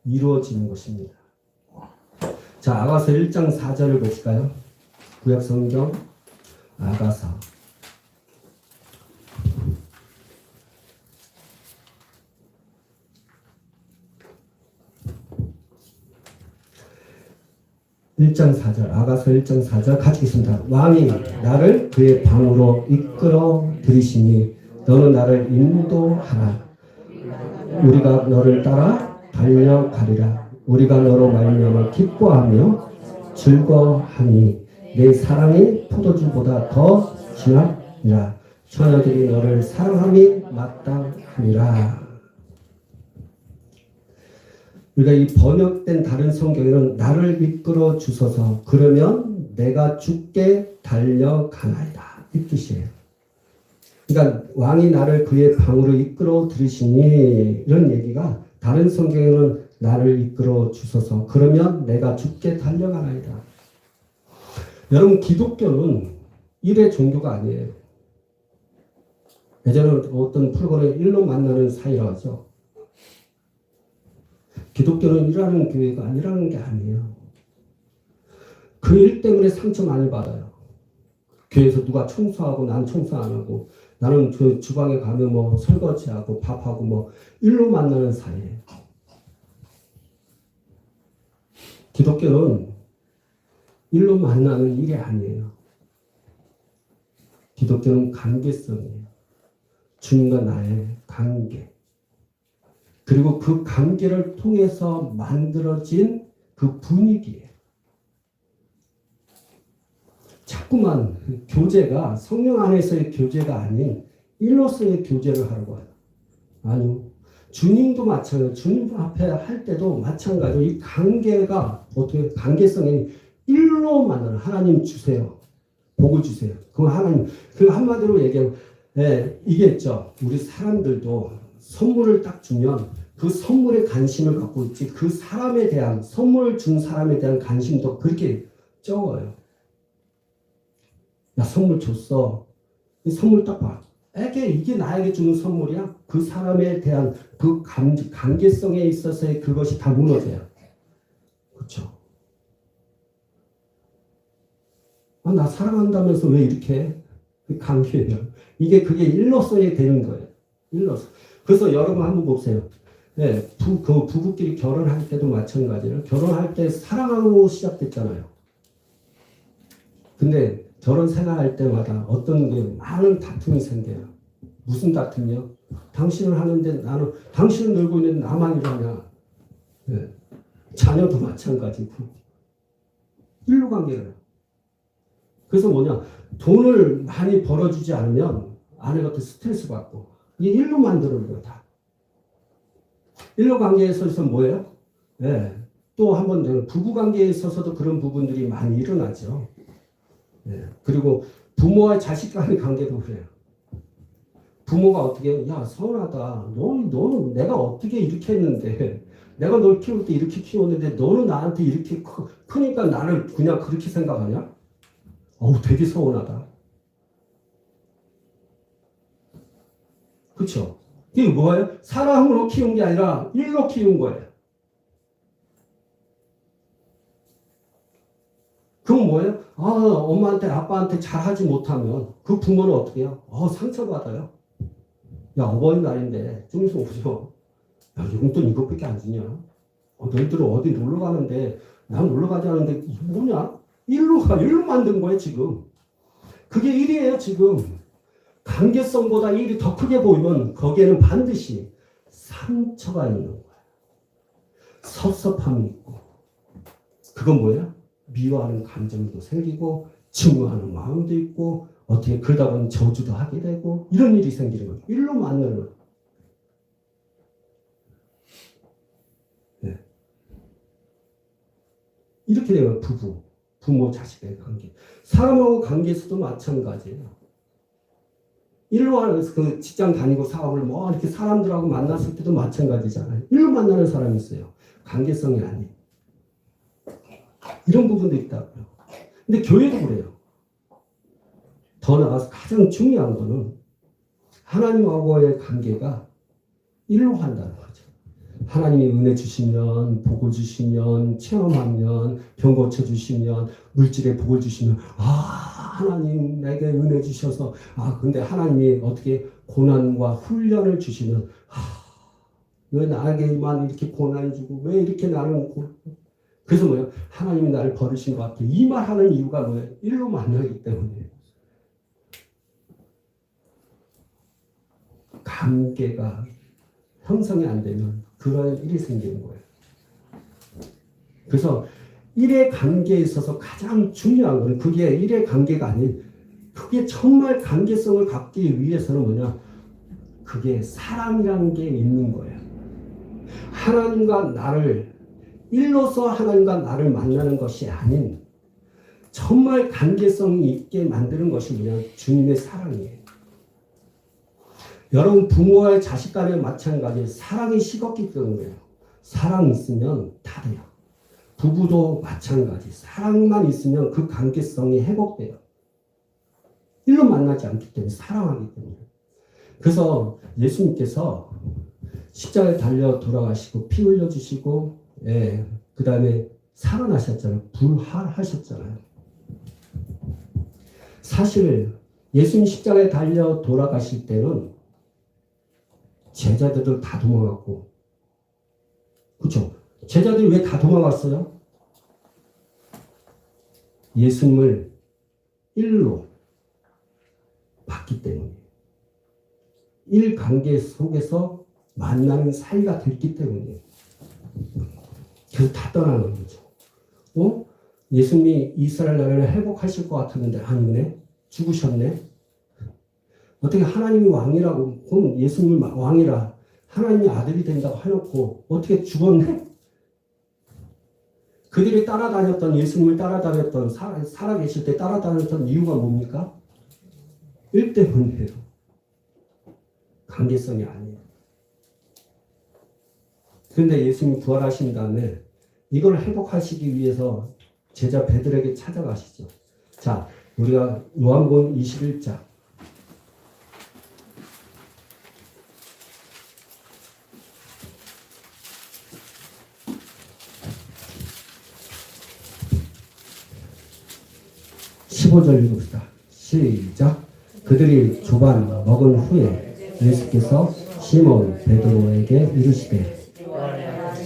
이루어지는 것입니다. 자, 아가서 1장 4절을 보실까요? 구약성경 아가서 1장 4절, 아가서 1장 4절 같이 읽습니다. 왕이 나를 그의 방으로 이끌어 들이시니 너는 나를 인도하라. 우리가 너를 따라 달려가리라. 우리가 너로 말미암아 기뻐하며 즐거워하니 내 사랑이 포도주보다 더 진하니라. 처녀들이 너를 사랑함이 마땅하니라. 우리가 이 번역된 다른 성경에는 나를 이끌어 주소서 그러면 내가 주께 달려가나이다 이 뜻이에요. 그러니까 왕이 나를 그의 방으로 이끌어 들으시니 이런 얘기가 다른 성경에는 나를 이끌어 주소서 그러면 내가 주께 달려가나이다. 여러분 기독교는 일의 종교가 아니에요. 예전에 어떤 프로그램에 일로 만나는 사이라고 하죠. 기독교는 일하는 교회가 아니라는 게 아니에요. 그 일 때문에 상처 많이 받아요. 교회에서 누가 청소하고 난 청소 안 하고 나는 그 주방에 가면 설거지하고 밥하고 일로 만나는 사이예요. 기독교는 일로 만나는 일이 아니에요. 기독교는 관계성이에요. 주님과 나의 관계. 그리고 그 관계를 통해서 만들어진 그 분위기예요. 자꾸만 교제가 성령 안에서의 교제가 아닌 일로서의 교제를 하려고 해요. 아니요. 주님도 마찬가지예요. 주님 앞에 할 때도 마찬가지로 이 관계가 어떻게 관계성이 일로 만나는 하나님 주세요. 복을 주세요. 그건 하나님. 그 한마디로 얘기하면 이겠죠. 우리 사람들도 선물을 딱 주면 그 선물에 관심을 갖고 있지 그 사람에 대한 선물을 준 사람에 대한 관심도 그렇게 적어요. 야, 선물 줬어. 이 선물 딱 봐. 이게 나에게 주는 선물이야? 그 사람에 대한 그 관계성에 있어서의 그것이 다 무너져요. 그렇죠? 나 사랑한다면서 왜 이렇게 해? 그 관계예요. 그게 일로서야 되는 거예요. 일로서. 그래서 여러분 한번 보세요. 그 부부끼리 결혼할 때도 마찬가지예요. 결혼할 때 사랑하고 시작됐잖아요. 근데 결혼 생활할 때마다 어떤 게 많은 다툼이 생겨요. 무슨 다툼이요? 당신을 하는데 당신은 놀고 있는데 나만 이러냐. 자녀도 마찬가지고. 일로 관계를. 그래서 뭐냐. 돈을 많이 벌어주지 않으면 아내가 또 스트레스 받고. 이게 일로 만드는 거다. 일로 관계에 있어서 뭐예요? 또 한 번 부부 관계에 있어서도 그런 부분들이 많이 일어나죠. 그리고 부모와 자식 간의 관계도 그래요. 부모가 어떻게, 야, 서운하다. 너는 내가 어떻게 이렇게 했는데, 내가 널 키울 때 이렇게 키웠는데, 너는 나한테 이렇게 크니까 나를 그냥 그렇게 생각하냐? 되게 서운하다. 그쵸? 이게 뭐예요? 사랑으로 키운 게 아니라 일로 키운 거예요. 그럼 뭐예요? 엄마한테, 아빠한테 잘하지 못하면 그 부모는 어떻게 해요? 상처받아요. 야, 어버이날인데 좀 있으면 오죠. 야, 용돈 이것밖에 안 주냐? 너희들은 어디 놀러 가는데 난 놀러 가지 않는데 이게 뭐냐? 일로 만든 거예요, 지금. 그게 일이에요, 지금. 관계성보다 일이 더 크게 보이면 거기에는 반드시 상처가 있는 거예요. 섭섭함이 있고. 그건 뭐예요? 미워하는 감정도 생기고 증오하는 마음도 있고 어떻게 그러다 보면 저주도 하게 되고 이런 일이 생기는 거예요. 일로 만나는 거예요. 이렇게 되면 부모, 자식의 관계. 사람하고 관계에서도 마찬가지예요. 일로 하는 그 직장 다니고 사업을 이렇게 사람들하고 만났을 때도 마찬가지잖아요. 일로 만나는 사람이 있어요. 관계성이 아닌. 이런 부분도 있다고요. 근데 교회도 그래요. 더 나아가서 가장 중요한 거는 하나님하고의 관계가 일로 한다는 거죠. 하나님이 은혜 주시면, 복을 주시면, 체험하면, 병 고쳐주시면, 물질의 복을 주시면, 하나님 내게 은혜 주셔서, 근데 하나님이 어떻게 고난과 훈련을 주시면, 왜 나에게만 이렇게 고난을 주고, 왜 이렇게 나는 그래서 뭐예요? 하나님이 나를 버리신 것 같아. 이 말하는 이유가 뭐예요? 일로 만나기 때문에. 관계가 형성이 안 되면 그런 일이 생기는 거예요. 그래서 일의 관계에 있어서 가장 중요한 건 그게 일의 관계가 아닌 그게 정말 관계성을 갖기 위해서는 뭐냐? 그게 사랑이라는 게 있는 거예요. 하나님과 나를 일로서 하나님과 나를 만나는 것이 아닌 정말 관계성이 있게 만드는 것이 뭐냐? 주님의 사랑이에요. 여러분 부모와 자식 간에 마찬가지예요. 사랑이 식었기 때문에요. 사랑이 있으면 다 돼요. 부부도 마찬가지. 사랑만 있으면 그 관계성이 회복돼요. 일로 만나지 않기 때문에 사랑하기 때문에. 그래서 예수님께서 십자가에 달려 돌아가시고 피 흘려주시고 그 다음에 살아나셨잖아요. 부활하셨잖아요. 사실 예수님 십자가에 달려 돌아가실 때는 제자들도 다 도망갔고 그렇죠? 제자들이 왜 다 도망갔어요? 예수님을 일로 봤기 때문에 일 관계 속에서 만나는 사이가 됐기 때문에 그래서 다 떠나는 거죠. 예수님이 이스라엘 나라를 회복하실 것 같았는데 아니네? 죽으셨네? 어떻게 하나님이 왕이라고 그럼 예수님이 왕이라 하나님이 아들이 된다고 해놓고 어떻게 죽었네? 그들이 따라다녔던 예수님을 따라다녔던 살아계실 때 따라다녔던 이유가 뭡니까? 일 때문이에요. 관계성이 아니에요. 그런데 예수님이 부활하신 다음에 이걸 회복하시기 위해서 제자 베드로에게 찾아가시죠. 자, 우리가 요한복음 21장 15절 읽읍시다. 시작. 그들이 조반 먹은 후에 예수께서 시몬 베드로에게 이르시되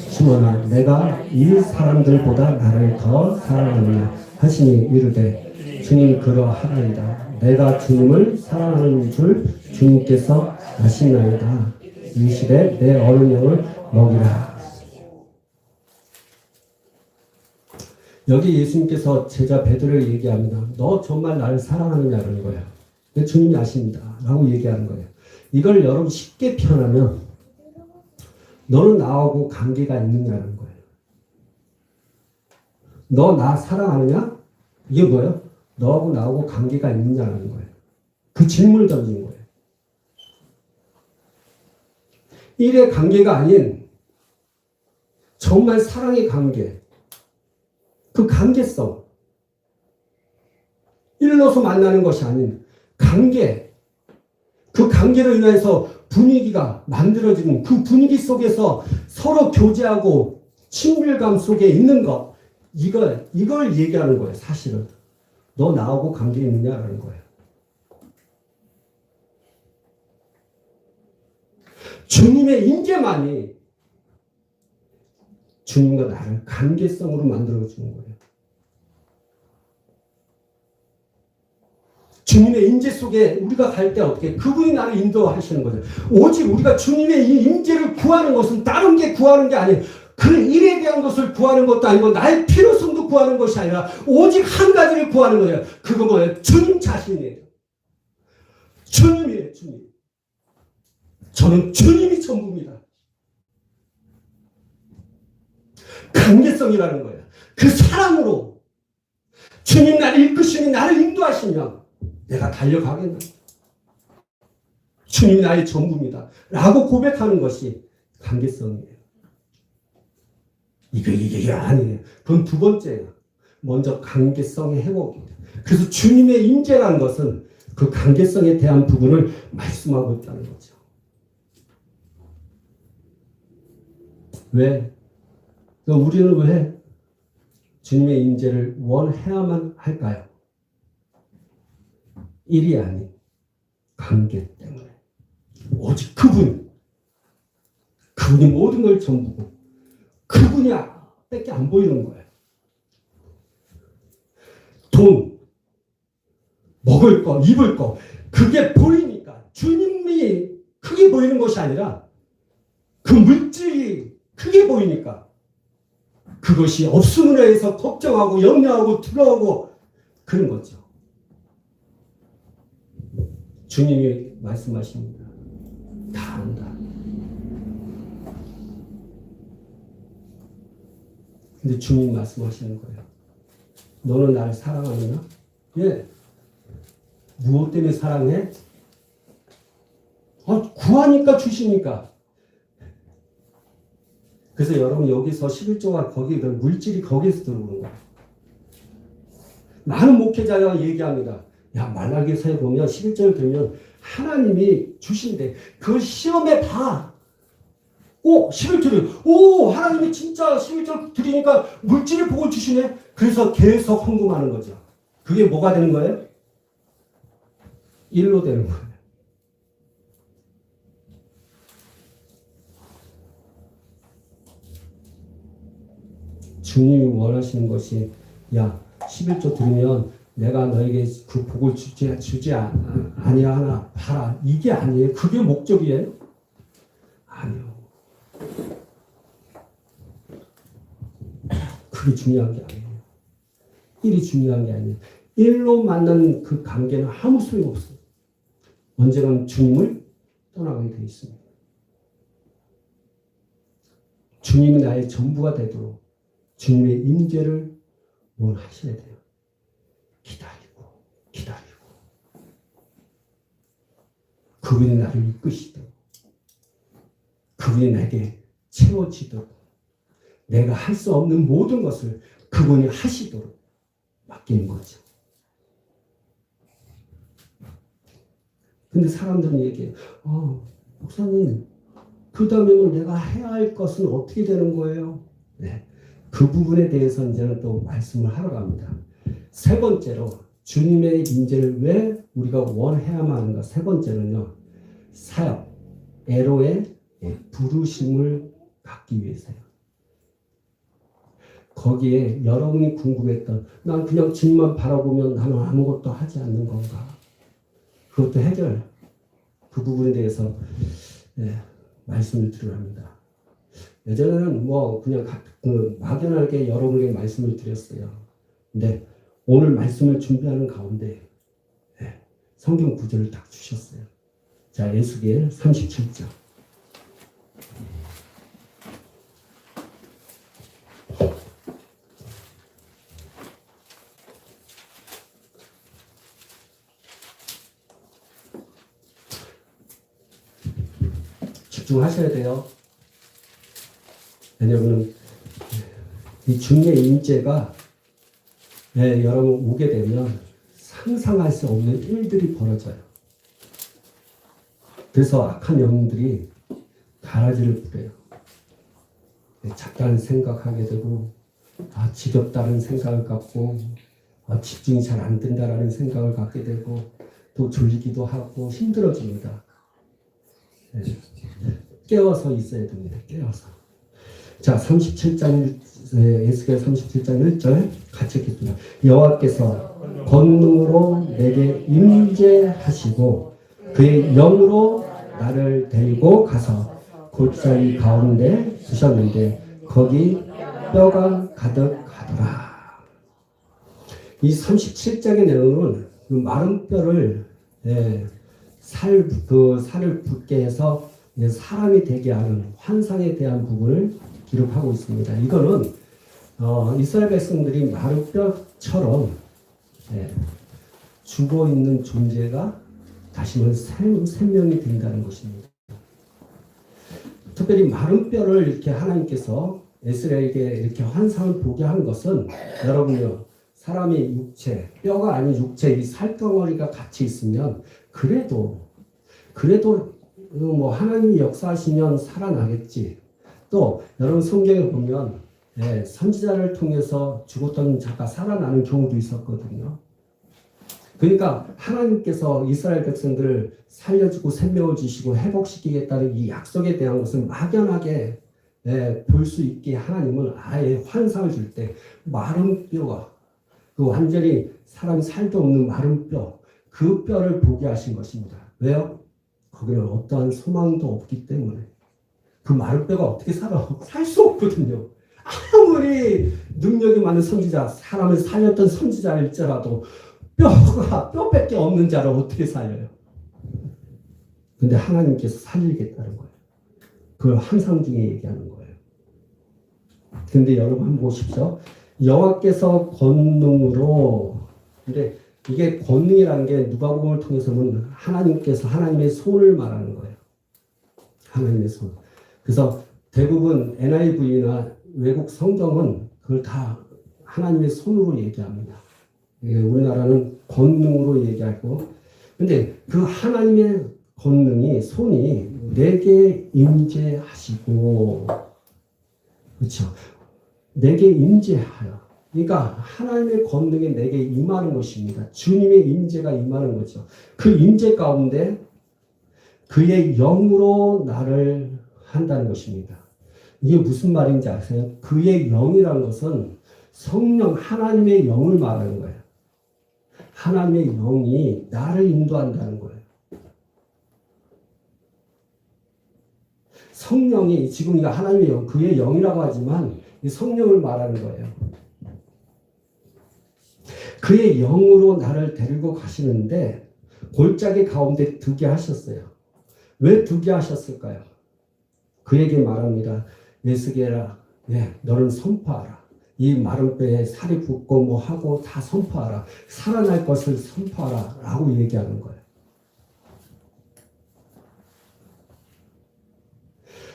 시몬아 내가 이 사람들보다 나를 더 사랑하느냐 하시니 이르되 주님 그러하나이다. 내가 주님을 사랑하는 줄 주님께서 아시나이다. 이르시되 내 어린 양을 먹이라. 여기 예수님께서 제자 베드로에게 얘기합니다. 너 정말 나를 사랑하느냐는 거예요. 근데 주님이 아십니다. 라고 얘기하는 거예요. 이걸 여러분 쉽게 표현하면 너는 나하고 관계가 있느냐는 거예요. 너 나 사랑하느냐? 이게 뭐예요? 너하고 나하고 관계가 있느냐는 거예요. 그 질문을 던진 거예요. 일의 관계가 아닌 정말 사랑의 관계. 그 관계성. 일로서 만나는 것이 아닌 관계. 그 관계로 인해서 분위기가 만들어지는 그 분위기 속에서 서로 교제하고 친밀감 속에 있는 것. 이걸 얘기하는 거예요, 사실은. 너 나하고 관계 있느냐라는 거예요. 주님의 임재만이 주님과 나를 관계성으로 만들어주는 거예요. 주님의 임재 속에 우리가 갈 때 어떻게 그분이 나를 인도하시는 거죠. 오직 우리가 주님의 이 임재를 구하는 것은 다른 게 구하는 게 아니에요. 그 일에 대한 것을 구하는 것도 아니고 나의 필요성도 구하는 것이 아니라 오직 한 가지를 구하는 거예요. 그거 뭐예요? 주님 자신이에요. 주님이에요. 주님. 저는 주님이 전부입니다. 관계성이라는 거예요. 그 사랑으로 주님 나를 이끄시니 나를 인도하시면 내가 달려가겠나? 주님이 나의 전부입니다. 라고 고백하는 것이 관계성이에요. 이게 아니에요. 그건 두 번째예요. 먼저 관계성의 회복입니다. 그래서 주님의 임재라는 것은 그 관계성에 대한 부분을 말씀하고 있다는 거죠. 왜? 우리는 왜 주님의 임재를 원해야만 할까요? 일이 아닌 관계 때문에. 오직 그분이 모든 걸 전부고 그분이 밖에 안 보이는 거예요. 돈, 먹을 거, 입을 거 그게 보이니까 주님이 크게 보이는 것이 아니라 그 물질이 크게 보이니까 그것이 없음으로 해서 걱정하고 염려하고 두려워하고 그런 거죠. 주님이 말씀하십니다. 다 안다. 근데 주님 말씀하시는 거예요. 너는 나를 사랑하느냐? 예. 무엇 때문에 사랑해? 구하니까 주시니까. 그래서 여러분 여기서 11조가 거기 물질이 거기에서 들어오는 거예요. 많은 목회자가 얘기합니다. 야, 말라기서에 보면 11절 들면 하나님이 주신대. 그걸 시험해 봐. 11절이 하나님이 진짜 11절 드리니까 물질을 복을 주시네. 그래서 계속 헌금하는 거죠. 그게 뭐가 되는 거예요? 일로 되는 거예요. 주님이 원하시는 것이 11조 드리면 내가 너에게 그 복을 주지 아니하나 봐라. 이게 아니에요. 그게 목적이에요? 아니요. 그게 중요한 게 아니에요. 일이 중요한 게 아니에요. 일로 만난 그 관계는 아무 소용없어요. 언젠간 주님을 떠나가게 되어 있습니다. 주님이 나의 전부가 되도록 주님의 임재를 원하셔야 돼요. 기다리고 그분이 나를 이끄시도록, 그분이 내게 채워지도록, 내가 할 수 없는 모든 것을 그분이 하시도록 맡기는 거죠. 근데 사람들은 얘기해요. 목사님, 그 다음에는 내가 해야 할 것은 어떻게 되는 거예요? 네. 그 부분에 대해서 이제는 또 말씀을 하러 갑니다. 세 번째로 주님의 임재를 왜 우리가 원해야만 하는가? 세 번째는요, 사역, 애로의 부르심을 갖기 위해서요. 거기에 여러분이 궁금했던, 난 그냥 주님만 바라보면 나는 아무것도 하지 않는 건가? 그것도 해결, 그 부분에 대해서 말씀을 드리려 합니다. 예전에는 그냥 막연하게 여러분에게 말씀을 드렸어요. 근데 오늘 말씀을 준비하는 가운데 성경 구절을 딱 주셨어요. 자, 에스겔 37장. 집중하셔야 돼요. 왜냐하면 이 주님의 임재가 여러분 오게 되면 상상할 수 없는 일들이 벌어져요. 그래서 악한 영들이 가라지를 부려요. 작다는 생각하게 되고, 지겹다는 생각을 갖고, 집중이 잘 안 된다라는 생각을 갖게 되고, 또 졸리기도 하고 힘들어집니다. 깨워서 있어야 됩니다. 깨워서. 자, 37장, 에스겔 37장 1절 같이 읽겠습니다. 여호와께서 권능으로 내게 임재하시고 그의 영으로 나를 데리고 가서 골짜기 가운데 두셨는데 거기 뼈가 가득하더라. 이 37장의 내용은 그 마른 뼈를 살을 붓게 해서 사람이 되게 하는 환상에 대한 부분을 기록하고 있습니다. 이거는 이스라엘 백성들이 마른 뼈처럼 죽어 있는 존재가 다시 한번 생명이 된다는 것입니다. 특별히 마른 뼈를 이렇게 하나님께서 에스라엘에게 이렇게 환상을 보게 한 것은, 여러분요, 사람이 육체, 뼈가 아닌 육체, 이 살덩어리가 같이 있으면 그래도 하나님이 역사하시면 살아나겠지. 또 여러분 성경에 보면 선지자를 통해서 죽었던 자가 살아나는 경우도 있었거든요. 그러니까 하나님께서 이스라엘 백성들을 살려주고 생명을 주시고 회복시키겠다는 이 약속에 대한 것을 막연하게 볼 수 있게 하나님은 아예 환상을 줄 때 마른 뼈가, 그 완전히 사람이 살도 없는 마른 뼈, 그 뼈를 보게 하신 것입니다. 왜요? 거기는 어떠한 소망도 없기 때문에. 그 마른 뼈가 어떻게 살아? 살 수 없거든요. 아무리 능력이 많은 선지자, 사람을 살렸던 선지자일지라도 뼈밖에 없는 자를 어떻게 살려요? 근데 하나님께서 살리겠다는 거예요. 그걸 환상 중에 얘기하는 거예요. 근데 여러분 한번 보십시오. 여호와께서 권능으로, 근데 이게 권능이라는 게 누가복음을 통해서는 하나님께서 하나님의 손을 말하는 거예요. 하나님의 손. 그래서 대부분 NIV나 외국 성경은 그걸 다 하나님의 손으로 얘기합니다. 우리나라는 권능으로 얘기하고, 근데 그 하나님의 권능이, 손이 내게 임재하시고, 그렇죠? 내게 임재하여. 그러니까 하나님의 권능이 내게 임하는 것입니다. 주님의 임재가 임하는 거죠. 그 임재 가운데 그의 영으로 나를 한다는 것입니다. 이게 무슨 말인지 아세요? 그의 영이라는 것은 성령, 하나님의 영을 말하는 거예요. 하나님의 영이 나를 인도한다는 거예요. 성령이, 지금 이거 하나님의 영, 그의 영이라고 하지만 이 성령을 말하는 거예요. 그의 영으로 나를 데리고 가시는데 골짜기 가운데 두게 하셨어요. 왜 두게 하셨을까요? 그에게 말합니다. 에스겔아, 너는 선포하라. 이 마른 뼈에 살이 붙고 뭐 하고 다 선포하라. 살아날 것을 선포하라. 라고 얘기하는 거예요.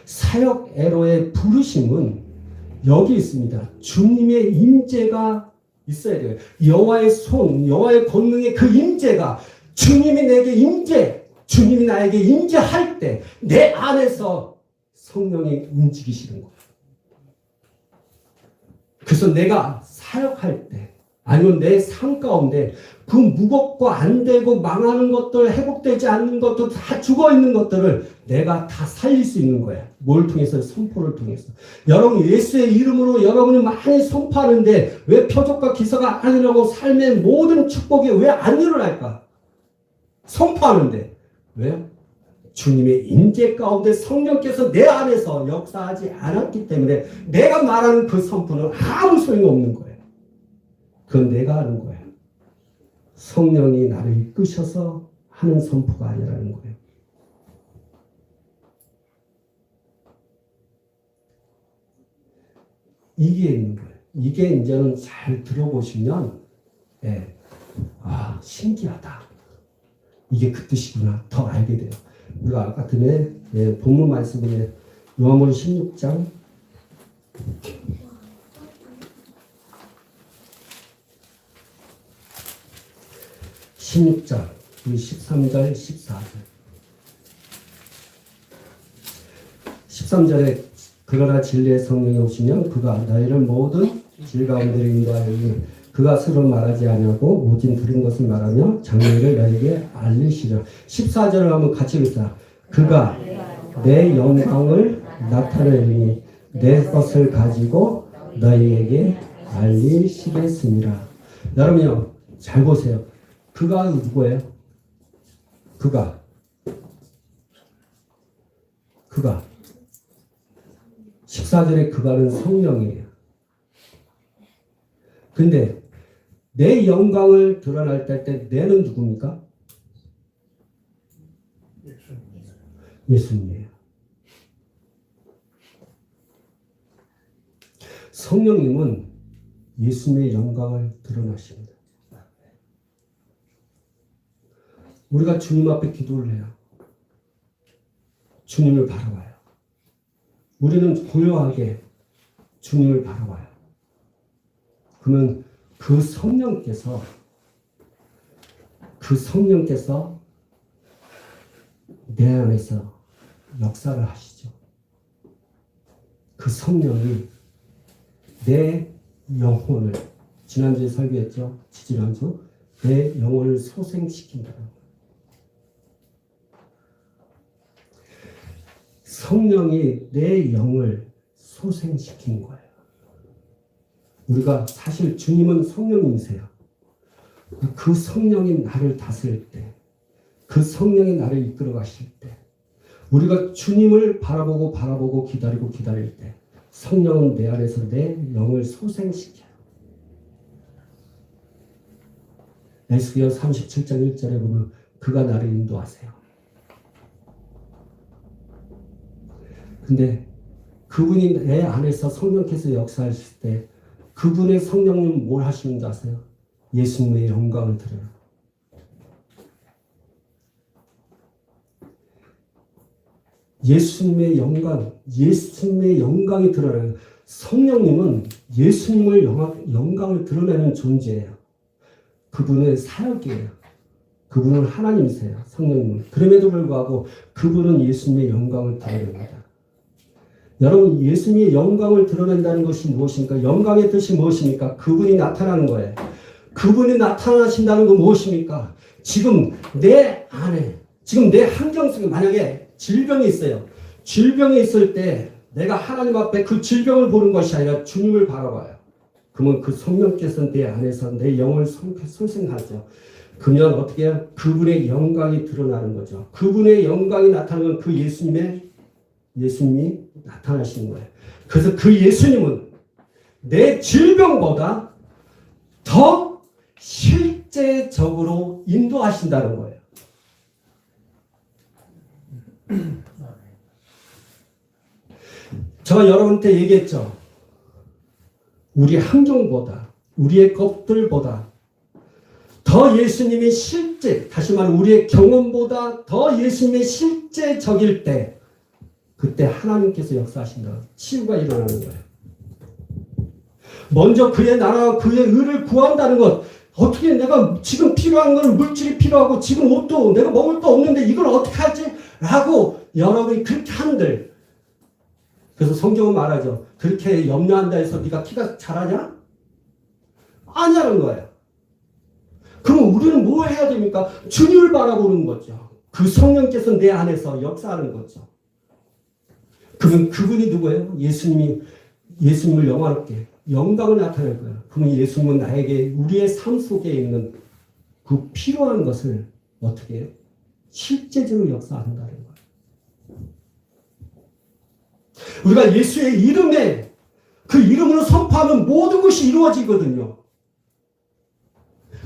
사역 애로의 부르심은 여기 있습니다. 주님의 임재가 있어야 돼요. 여호와의 손, 여호와의 권능의 그 임재가 주님이 내게 임재, 주님이 나에게 임재할 때 내 안에서 성령이 움직이시는 거예요. 그래서 내가 사역할 때 아니면 내 삶 가운데 그 무겁고 안 되고 망하는 것들, 회복되지 않는 것들, 다 죽어있는 것들을 내가 다 살릴 수 있는 거야. 뭘 통해서? 선포를 통해서. 여러분 예수의 이름으로 여러분이 많이 선포하는데 왜 표적과 기사가 안 일어나고 삶의 모든 축복이 왜 안 일어날까? 선포하는데. 왜요? 주님의 임재 가운데 성령께서 내 안에서 역사하지 않았기 때문에 내가 말하는 그 선포는 아무 소용이 없는 거예요. 그건 내가 하는 거예요. 성령이 나를 이끄셔서 하는 선포가 아니라는 거예요. 이게 있는 거예요. 이게 이제는 잘 들어보시면 신기하다. 이게 그 뜻이구나. 더 알게 돼요. 우리가 아까 전에 본문 말씀에 요한복음 16장 16장 13절 14절 13절에 그러나 진리의 성령이 오시면 그가 너희를 모든 질 가운데 인도하리니 그가 스스로 말하지 아니하고 오직 들은 것을 말하며 장래를 너희에게 알리시라. 14절을 한번 같이 읽자. 그가 내 영광을 나타내리니 내 것을 가지고 너희에게 알리시겠습니다. 여러분요 잘 보세요. 그가 누구예요? 그가 14절에 그가는 성령이에요. 근데 내 영광을 드러날 때 내는 누굽니까? 예수님이에요. 성령님은 예수님의 영광을 드러나십니다. 우리가 주님 앞에 기도를 해요. 주님을 바라봐요. 우리는 고요하게 주님을 바라봐요. 그러면 그 성령께서 내 안에서 역사를 하시죠. 그 성령이 내 영혼을 지난주에 설교했죠. 지지난주 내 영혼을 소생시킨다는 거예요. 성령이 내 영을 소생시킨 거예요. 우리가 사실 주님은 성령님이세요. 그 성령이 나를 다스릴 때, 그 성령이 나를 이끌어 가실 때, 우리가 주님을 바라보고 기다릴 때 성령은 내 안에서 내 영을 소생시켜요. 에스겔 37장 1절에 보면 그가 나를 인도하세요. 근데 그분이 내 안에서 성령께서 역사하실 때 그분의 성령님은 뭘 하시는지 아세요? 예수님의 영광을 드려요. 예수님의 영광이 드러나요. 성령님은 예수님의 영광을 드러내는 존재예요. 그분의 사역이에요. 그분은 하나님이세요. 성령님은. 그럼에도 불구하고 그분은 예수님의 영광을 드러냅니다. 여러분 예수님의 영광을 드러낸다는 것이 무엇입니까? 영광의 뜻이 무엇입니까? 그분이 나타나는 거예요. 그분이 나타나신다는 건 무엇입니까? 지금 내 안에, 지금 내 환경 속에 만약에 질병이 있어요. 질병이 있을 때 내가 하나님 앞에 그 질병을 보는 것이 아니라 주님을 바라봐요. 그러면 그 성령께서 내 안에서 내 영을 소생하죠. 그러면 어떻게 해요? 그분의 영광이 드러나는 거죠. 그분의 영광이 나타나면 그 예수님이 나타나시는 거예요. 그래서 그 예수님은 내 질병보다 더 실제적으로 인도하신다는 거예요. 제가 여러분한테 얘기했죠. 우리의 함정보다, 우리의 것들보다 더 예수님이 실제, 다시 말해 우리의 경험보다 더 예수님의 실제적일 때, 그때 하나님께서 역사하신다. 치유가 일어나는 거예요. 먼저 그의 나라와 그의 의를 구한다는 것. 어떻게 내가 지금 필요한 건 물질이 필요하고 지금 옷도 내가 먹을 거 없는데 이걸 어떻게 하지? 라고 여러분이 그렇게 한들. 그래서 성경은 말하죠. 그렇게 염려한다 해서 네가 키가 자라냐? 아니라는 거예요. 그럼 우리는 뭐 해야 됩니까? 주님을 바라보는 거죠. 그 성령께서 내 안에서 역사하는 거죠. 그러면 그분이 누구예요? 예수님을 영화롭게 영광을 나타낼 거예요. 그러면 예수님은 나에게 우리의 삶 속에 있는 그 필요한 것을 어떻게 해요? 실제적으로 역사한다는 거예요. 우리가 예수의 이름에 그 이름으로 선포하면 모든 것이 이루어지거든요.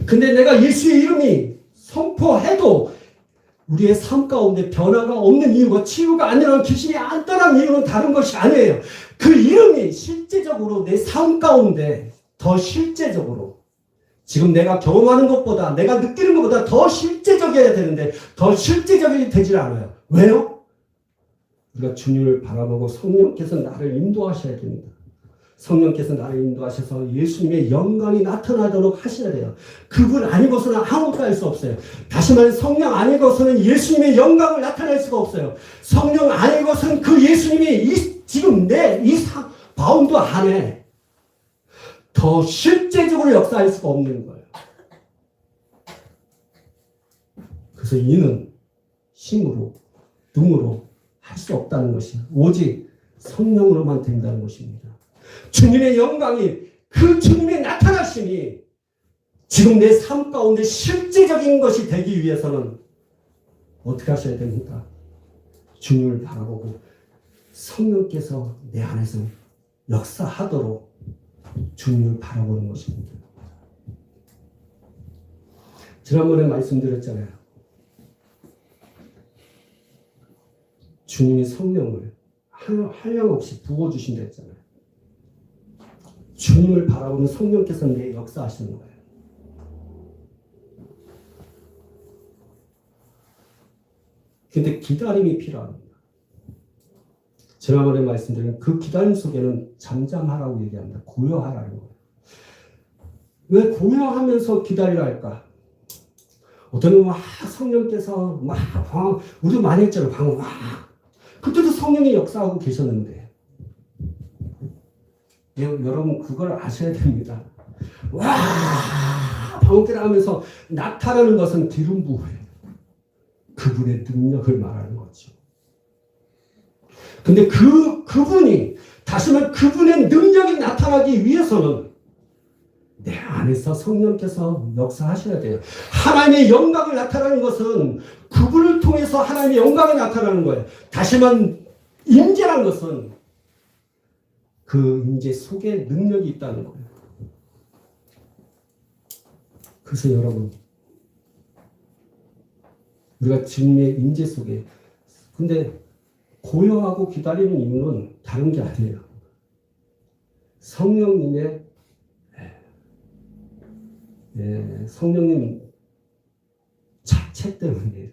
근데 내가 예수의 이름이 선포해도 우리의 삶 가운데 변화가 없는 이유가 치유가 안 일어나는 귀신이 안 떠나는 이유는 다른 것이 아니에요. 그 이름이 실제적으로 내 삶 가운데 더 실제적으로 지금 내가 경험하는 것보다 내가 느끼는 것보다 더 실제적이어야 되는데 더 실제적이 되질 않아요. 왜요? 우리가 주님을 바라보고 성령께서 나를 인도하셔야 됩니다. 성령께서 나를 인도하셔서 예수님의 영광이 나타나도록 하셔야 돼요. 그분 아니고서는 아무것도 할 수 없어요. 다시 말해 성령 아니고서는 예수님의 영광을 나타낼 수가 없어요. 성령 아니고서는 그 예수님이 지금 바운드 안에 더 실제적으로 역사할 수가 없는 거예요. 그래서 이는 힘으로, 능으로 할 수 없다는 것이 오직 성령으로만 된다는 것입니다. 주님의 영광이 그 주님의 나타나심이 지금 내 삶 가운데 실제적인 것이 되기 위해서는 어떻게 하셔야 됩니까? 주님을 바라보고 성령께서 내 안에서 역사하도록 주님을 바라보는 것입니다. 지난번에 말씀드렸잖아요. 주님이 성령을 한량없이 부어주신다 했잖아요. 주님을 바라보는 성령께서 내 역사하시는 거예요. 근데 기다림이 필요합니다. 지난번에 말씀드린 그 기다림 속에는 잠잠하라고 얘기합니다. 고요하라는 거예요. 왜 고요하면서 기다리라 할까? 어떤 놈은 성령께서 우리도 많이 했잖아요. 방금 그때도 성령이 역사하고 계셨는데 여러분 그걸 아셔야 됩니다. 방귀를 하면서 나타나는 것은 기름 부으예요. 그분의 능력을 말하는 거죠. 근데 그분이 다시 말해 그분의 능력이 나타나기 위해서는 내 안에서 성령께서 역사하셔야 돼요. 하나님의 영광을 나타나는 것은 그분을 통해서 하나님의 영광이 나타나는 거예요. 다시 말하면 임재라는 것은 그 임재 속에 능력이 있다는 거예요. 그래서 여러분 우리가 주님의 임재 속에 근데 고요하고 기다리는 이유는 다른 게 아니에요. 성령님 자체 때문에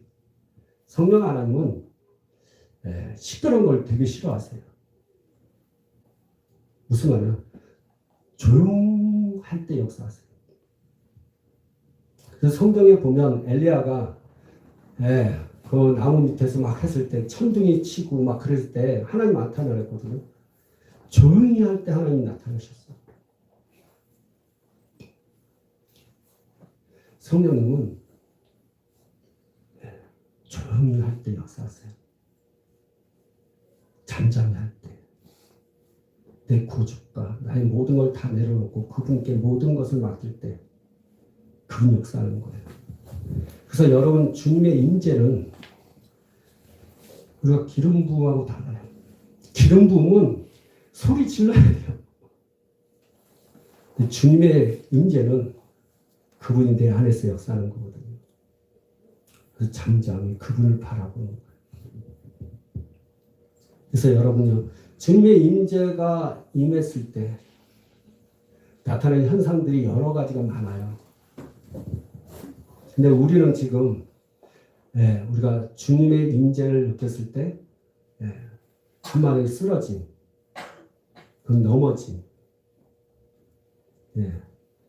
성령 하나님은 시끄러운 걸 되게 싫어하세요. 무슨 말이야? 조용할 때 역사하세요. 그래서 성경에 보면 엘리야가 그 나무 밑에서 막 했을 때 천둥이 치고 막 그랬을 때 하나님 나타나랬거든요. 조용히 할 때 하나님 나타나셨어요. 성령님은 조용히 할 때 역사하세요. 잠잠히 할 때. 내 고집과 나의 모든 걸 다 내려놓고 그분께 모든 것을 맡길 때 그분 역사하는 거예요. 그래서 여러분 주님의 임재는 우리가 기름 부음하고 달라요. 기름 부음은 소리 질러야 돼요. 주님의 임재는 그분이 내 안에서 역사하는 거거든요. 그래서 잠잠히 그분을 바라보는 거예요. 그래서 여러분요 주님의 임재가 임했을 때 나타나는 현상들이 여러 가지가 많아요. 근데 우리는 지금 우리가 주님의 임재를 느꼈을 때 한마디로 쓰러짐, 그 넘어짐,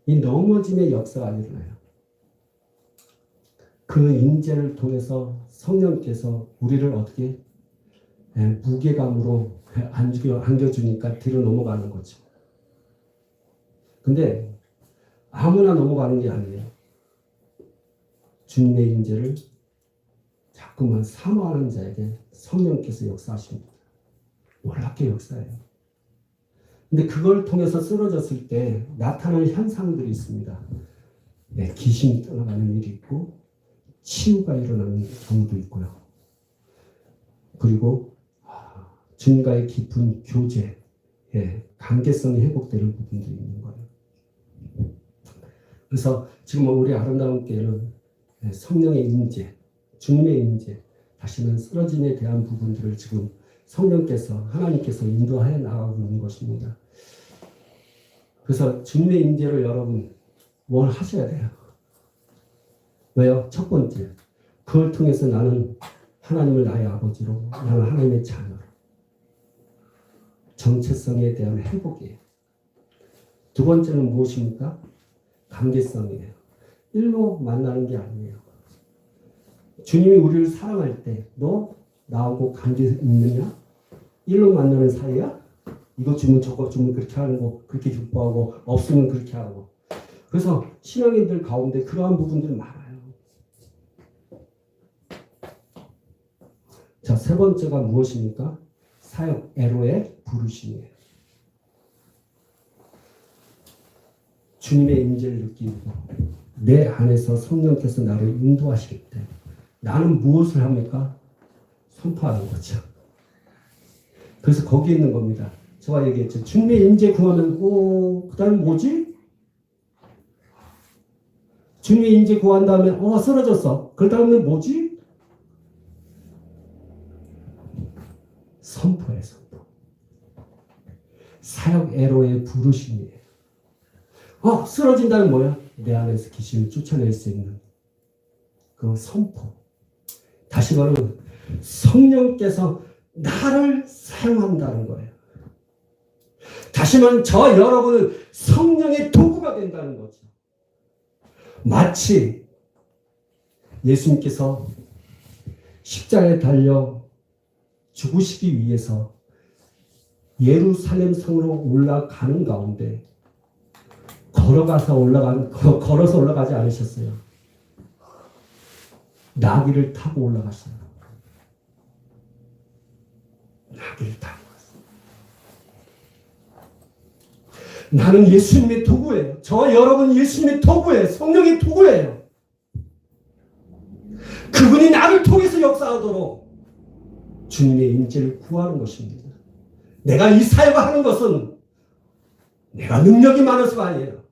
이 넘어짐의 역사가 일어나요. 그 임재를 통해서 성령께서 우리를 어떻게 무게감으로 안겨주니까 뒤로 넘어가는 거죠. 근데 아무나 넘어가는 게 아니에요. 주님의 임재를 자꾸만 사모하는 자에게 성령께서 역사하십니다. 놀랍게 역사해요. 근데 그걸 통해서 쓰러졌을 때 나타나는 현상들이 있습니다. 귀신이 떠나가는 일이 있고 치유가 일어나는 경우도 있고요. 그리고 주님과의 깊은 교제, 관계성이 회복되는 부분도 있는 거예요. 그래서 지금 우리 아름다운 교회는 성령의 임재, 주님의 임재, 다시는 쓰러짐에 대한 부분들을 지금 성령께서, 하나님께서 인도하여 나가고 있는 것입니다. 그래서 주님의 임재를 여러분 뭘 하셔야 돼요? 왜요? 첫 번째, 그걸 통해서 나는 하나님을 나의 아버지로, 나는 하나님의 자녀로. 정체성에 대한 회복이에요. 두 번째는 무엇입니까? 관계성이에요. 일로 만나는 게 아니에요. 주님이 우리를 사랑할 때 너 나하고 관계 있느냐? 일로 만나는 사이야? 이거 주면 저거 주면 그렇게 하는 거 그렇게 기뻐하고 없으면 그렇게 하고. 그래서 신앙인들 가운데 그러한 부분들이 많아요. 자, 세 번째가 무엇입니까? 사역 에로의 부르심이에요. 주님의 임재를 느끼고 내 안에서 성령께서 나를 인도하실 때 나는 무엇을 합니까? 선포하는 거죠. 그래서 거기 있는 겁니다. 제가 얘기했죠. 주님의 임재 구하면 그 다음에 뭐지? 주님의 임재 구한 다음에 쓰러졌어. 그 다음에 뭐지? 선포예요. 선포. 사역 에로의 부르심이에요. 쓰러진다는 뭐야? 내 안에서 귀신을 쫓아낼 수 있는 그 선포. 다시 말하면 성령께서 나를 사용한다는 거예요. 다시 말하면 저 여러분은 성령의 도구가 된다는 거죠. 마치 예수님께서 십자가에 달려 죽으시기 위해서 예루살렘 성으로 올라가는 가운데 걸어서 올라가지 않으셨어요. 나귀를 타고 올라갔어요. 나귀를 타고 갔어요. 나는 예수님의 도구예요. 저 여러분 예수님의 도구예요. 성령의 도구예요. 그분이 나를 통해서 역사하도록 주님의 임재를 구하는 것입니다. 내가 이 사역을 하는 것은 내가 능력이 많아서가 아니에요.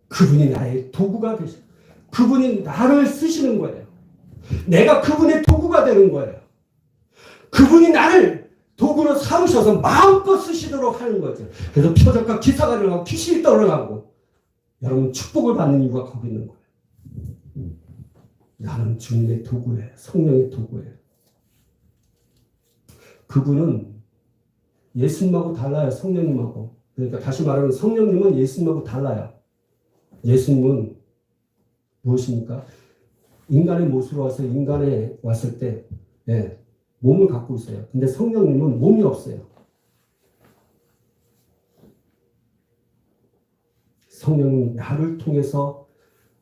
그분이 나의 도구가 되시고 그분이 나를 쓰시는 거예요. 내가 그분의 도구가 되는 거예요. 그분이 나를 도구로 삼으셔서 마음껏 쓰시도록 하는 거죠. 그래서 표적과 기사가 일어나고 귀신이 떠나가고 여러분 축복을 받는 이유가 거기 있는 거예요. 나는 주님의 도구예요. 성령의 도구예요. 그분은 예수님하고 달라요. 성령님하고. 그러니까 다시 말하면 성령님은 예수님하고 달라요. 예수님은 무엇입니까? 인간의 모습으로 와서 인간에 왔을 때 몸을 갖고 있어요. 근데 성령님은 몸이 없어요. 성령님 나를 통해서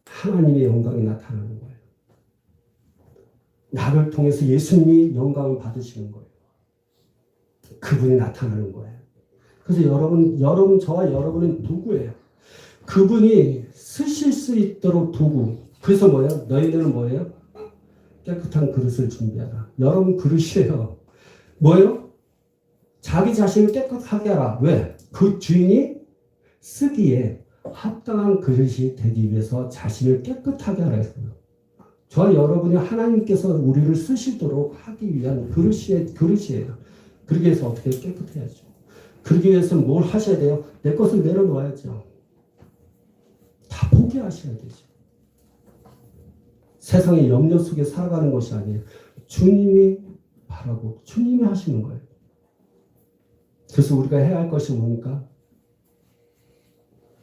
하나님의 영광이 나타나는 거예요. 나를 통해서 예수님이 영광을 받으시는 거예요. 그분이 나타나는 거예요. 그래서 여러분 저와 여러분은 도구예요. 그분이 쓰실 수 있도록 도구. 그래서 뭐예요? 너희들은 뭐예요? 깨끗한 그릇을 준비하라. 여러분 그릇이에요. 뭐예요? 자기 자신을 깨끗하게 하라. 왜? 그 주인이 쓰기에 합당한 그릇이 되기 위해서 자신을 깨끗하게 하라 했어요. 저와 여러분이 하나님께서 우리를 쓰시도록 하기 위한 그릇이에요. 그러기 위해서 어떻게 깨끗해야죠. 그러기 위해서는 뭘 하셔야 돼요? 내 것을 내려놓아야죠. 포기하셔야 되죠. 세상의 염려 속에 살아가는 것이 아니에요. 주님이 바라고 주님이 하시는 거예요. 그래서 우리가 해야 할 것이 뭡니까?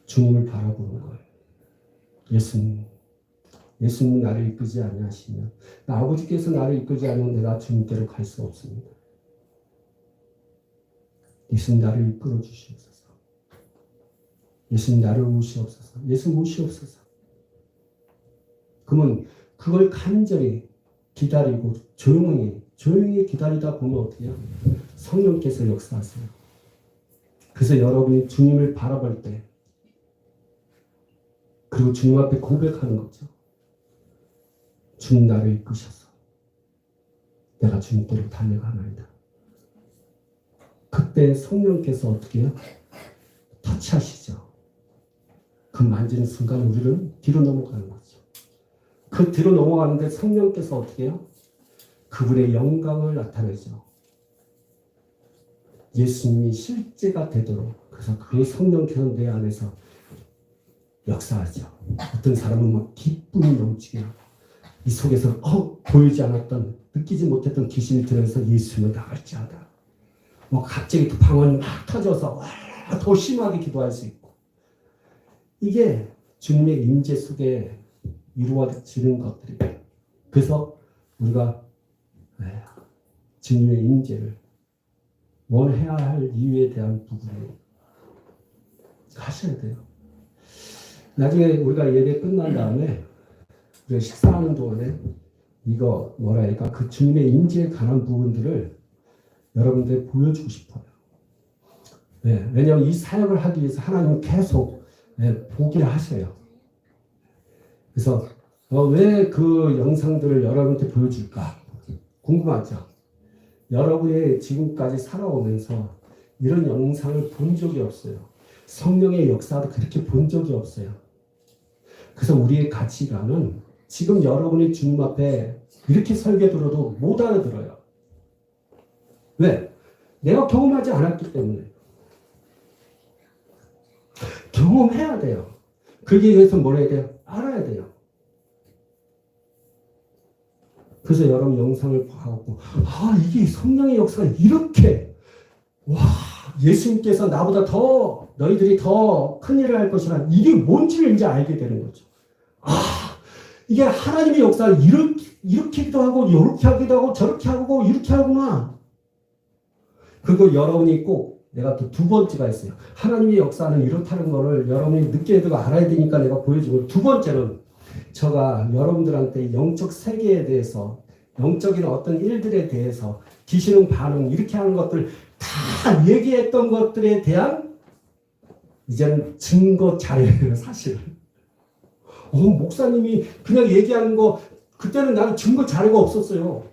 주님을 바라보는 거예요. 예수님이 나를 이끌지 아니하시면, 아버지께서 나를 이끌지 않으면 내가 주님께로 갈 수 없습니다. 예수님 나를 이끌어 주시옵소서. 예수님 나를 오시옵소서. 예수님 오시옵소서. 그러면 그걸 간절히 기다리고 조용히 기다리다 보면 어떻게 해요? 성령께서 역사하세요. 그래서 여러분이 주님을 바라볼 때, 그리고 주님 앞에 고백하는 거죠. 주님 나를 이끄셔서 내가 주님께로 달려가나이다. 그때 성령께서 어떻게 해요? 터치하시죠. 그 만지는 순간 우리는 뒤로 넘어가는 거죠. 그 뒤로 넘어가는데 성령께서 어떻게 해요? 그분의 영광을 나타내죠. 예수님이 실제가 되도록. 그래서 그 성령께서 내 안에서 역사하죠. 어떤 사람은 막 기쁨이 넘치게 하고, 이 속에서 보이지 않았던, 느끼지 못했던 귀신이 들어서 예수님을 나갈지어다. 뭐 갑자기 또 방언이 막 터져서 더 심하게 기도할 수 있고. 이게 주님의 임재 속에 이루어지는 것들이에요. 그래서 우리가 주님의 임재를 원해야 할 이유에 대한 부분을 하셔야 돼요. 나중에 우리가 예배 끝난 다음에 우리가 식사하는 동안에 이거 뭐라 할까, 그 주님의 임재에 관한 부분들을 여러분들에게 보여주고 싶어요. 네, 왜냐하면 이 사역을 하기 위해서 하나님은 계속 보기를 하셔요. 그래서 왜 그 영상들을 여러분한테 보여줄까 궁금하죠? 여러분이 지금까지 살아오면서 이런 영상을 본 적이 없어요. 성령의 역사도 그렇게 본 적이 없어요. 그래서 우리의 가치관은 지금 여러분이 주님 앞에 이렇게 설교 들어도 못 알아들어요. 왜? 내가 경험하지 않았기 때문에. 경험해야 돼요. 그러기 위해서 뭘 해야 돼요? 알아야 돼요. 그래서 여러분 영상을 봐갖고, 이게 성령의 역사가 이렇게, 예수님께서 나보다 너희들이 더 큰 일을 할 것이라, 이게 뭔지를 이제 알게 되는 거죠. 이게 하나님의 역사를 이렇게도 하고, 이렇게 하기도 하고, 저렇게 하고, 이렇게 하구나. 그리고 여러분이 꼭, 내가 또 두 번째가 있어요. 하나님의 역사는 이렇다는 거를 여러분이 늦게 해도 알아야 되니까 내가 보여주고, 두 번째는, 제가 여러분들한테 영적 세계에 대해서, 영적인 어떤 일들에 대해서, 귀신은 반응, 이렇게 하는 것들 다 얘기했던 것들에 대한 이제는 증거 자료예요, 사실은. 목사님이 그냥 얘기하는 거, 그때는 나는 증거 자료가 없었어요.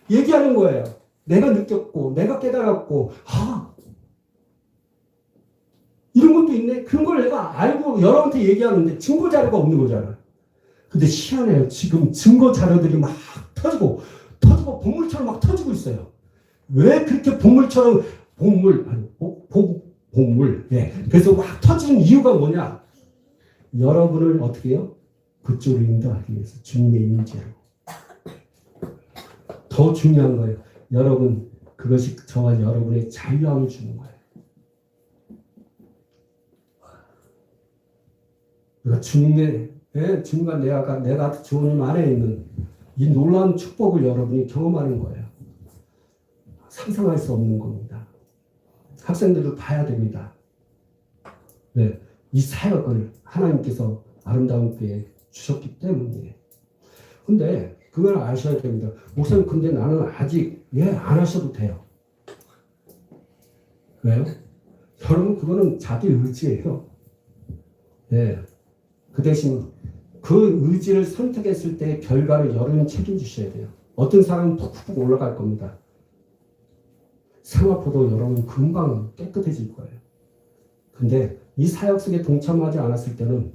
얘기하는 거예요. 내가 느꼈고, 내가 깨달았고, 이런 것도 있네? 그런 걸 내가 알고 여러분한테 얘기하는데 증거 자료가 없는 거잖아요. 근데 희한해요. 지금 증거 자료들이 막 터지고 보물처럼 막 터지고 있어요. 왜 그렇게 보물처럼, 보물. 그래서 막 터지는 이유가 뭐냐? 여러분을 어떻게 해요? 그쪽으로 인도하기 위해서 주님의 임재로. 더 중요한 거예요. 여러분, 그것이 저와 여러분의 자유함을 주는 거예요. 그러니까 주님과 내가 주님 안에 있는 이 놀라운 축복을 여러분이 경험하는 거예요. 상상할 수 없는 겁니다. 학생들도 봐야 됩니다. 이 사역을 하나님께서 아름다운 때에 주셨기 때문에. 근데 그걸 아셔야 됩니다. 목사님, 근데 나는 아직 안 하셔도 돼요. 왜요? 여러분, 그거는 자기 의지예요. 그 대신 그 의지를 선택했을 때 결과를 여러분이 책임지셔야 돼요. 어떤 사람은 푹푹 올라갈 겁니다. 생각보다 여러분 금방 깨끗해질 거예요. 근데 이 사역 속에 동참하지 않았을 때는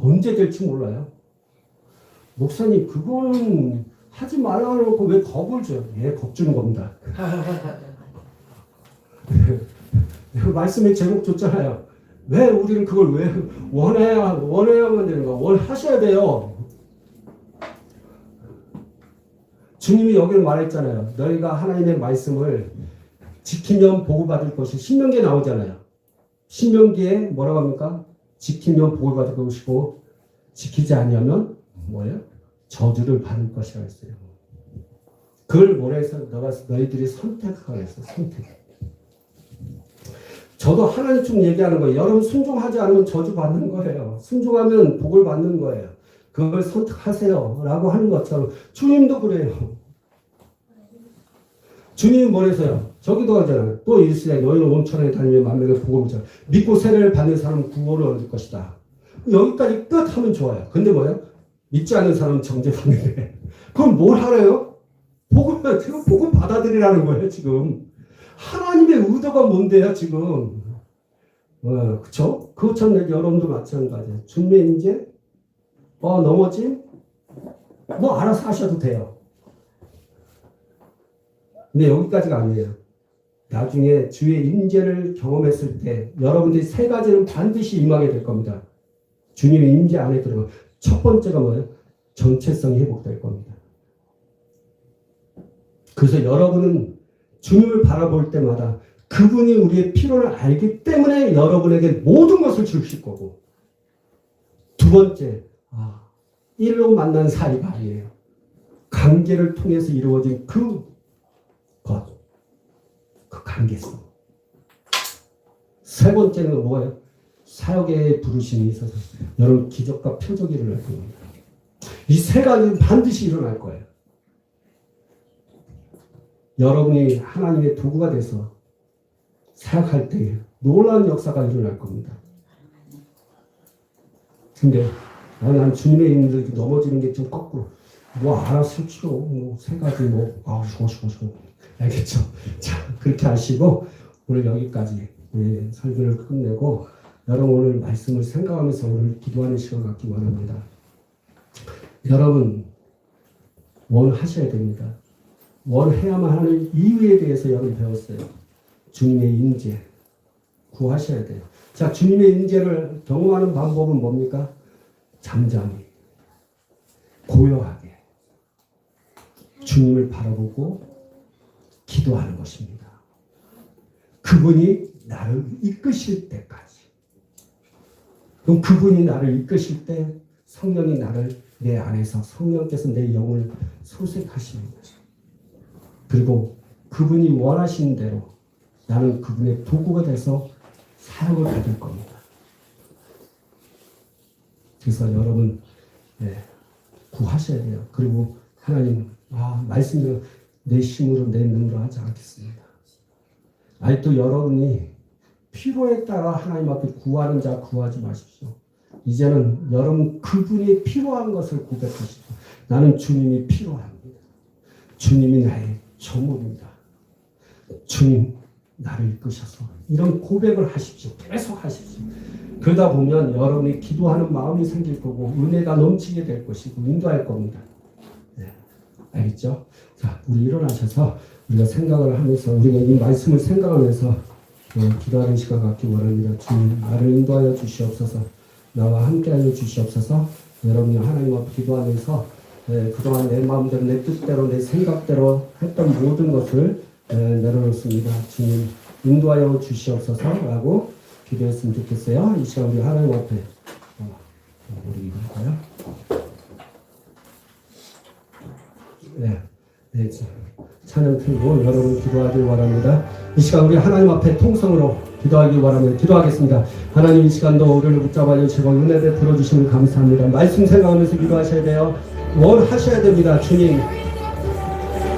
언제 될지 몰라요. 목사님, 그거는 하지 말라고 해놓고 왜 겁을 줘요? 겁주는 겁니다. 말씀의 제목 줬잖아요. 왜 우리는 그걸 왜 원해야만 되는가? 원하셔야 돼요. 주님이 여기를 말했잖아요. 너희가 하나님의 말씀을 지키면 복을 받을 것이 신명기에 나오잖아요. 신명기에 뭐라고 합니까? 지키면 복을 받을 것이고 지키지 아니하면 뭐예요? 저주를 받을 것이라고 했어요. 그걸 뭐래서 너희들이 선택하라 했어. 선택. 저도 하나님 좀 얘기하는 거예요. 여러분 순종하지 않으면 저주 받는 거예요. 순종하면 복을 받는 거예요. 그걸 선택하세요. 라고 하는 것처럼 주님도 그래요. 주님이 뭐래서요? 저기도 하잖아요. 또 이르시되 너희는 온천에 다니며 만민에게 복을 주라. 믿고 세례를 받는 사람은 구원을 얻을 것이다. 여기까지 끝 하면 좋아요. 근데 뭐예요? 믿지 않는 사람은 정죄받는데. 그럼 뭘 하래요? 복을 받아들이라는 거예요, 지금. 하나님의 의도가 뭔데요, 지금? 그쵸? 그것처럼 여러분도 마찬가지예요. 주님의 인재? 넘어짐? 뭐 알아서 하셔도 돼요. 근데 여기까지가 아니에요. 나중에 주의 임재를 경험했을 때 여러분들이 세 가지는 반드시 임하게 될 겁니다. 주님의 임재 안에 들어가. 첫 번째가 뭐예요? 정체성이 회복될 겁니다. 그래서 여러분은 주님을 바라볼 때마다 그분이 우리의 필요를 알기 때문에 여러분에게 모든 것을 주실 거고, 두 번째, 일로 만난 사이가 아니에요. 관계를 통해서 이루어진 그 관계성. 세 번째는 뭐예요? 사역의 부르심이 있어서 여러분 기적과 표적이 일어날 겁니다. 이 세 가지는 반드시 일어날 거예요. 여러분이 하나님의 도구가 돼서 사역할 때 놀라운 역사가 일어날 겁니다. 근데 난 주님의 임을 넘어지는 게 좀 거꾸로 알아서 치고 세 가지 쉬고 알겠죠? 자, 그렇게 하시고 오늘 여기까지 설교를 끝내고 여러분 오늘 말씀을 생각하면서 오늘 기도하는 시간 갖기 원합니다. 여러분 원하셔야 됩니다. 원해야만 하는 이유에 대해서 여러분 배웠어요. 주님의 임재 구하셔야 돼요. 자, 주님의 임재를 경험하는 방법은 뭡니까? 잠잠히 고요하게 주님을 바라보고 기도하는 것입니다. 그분이 나를 이끄실 때까지. 그럼 그분이 나를 이끄실 때 성령이 나를 내 안에서 성령께서 내 영을 소생하십니다. 그리고 그분이 원하시는 대로 나는 그분의 도구가 돼서 사역을 받을 겁니다. 그래서 여러분 구하셔야 돼요. 그리고 하나님 말씀을 내 힘으로 내 능으로 하지 않겠습니다. 또 여러분이 필요에 따라 하나님 앞에 구하는 자 구하지 마십시오. 이제는 여러분 그분이 필요한 것을 고백하십시오. 나는 주님이 필요합니다. 주님이 나의 조물입니다. 주님 나를 이끄셔서 이런 고백을 하십시오. 계속 하십시오. 그러다 보면 여러분이 기도하는 마음이 생길 거고 은혜가 넘치게 될 것이고 인도할 겁니다. 알겠죠? 자, 우리 일어나셔서 우리가 생각을 하면서 우리가 이 말씀을 생각하면서 기도하는 시간 갖기 원합니다. 주님 나를 인도하여 주시옵소서. 나와 함께하여 주시옵소서. 여러분이 하나님 앞에 기도하면서 그동안 내 마음대로 내 뜻대로 내 생각대로 했던 모든 것을 내려놓습니다. 주님 인도하여 주시옵소서라고 기도했으면 좋겠어요. 이 시간 우리 하나님 앞에 우리 이럴까요? 찬양 틀고 여러분 기도하길 바랍니다. 이 시간 우리 하나님 앞에 통성으로 기도하길 바랍니다. 기도하겠습니다. 하나님 이 시간도 우리를 붙잡아 주시고 은혜 베풀어 주시면 감사합니다. 말씀 생각하면서 기도하셔야 돼요. 원하셔야 됩니다.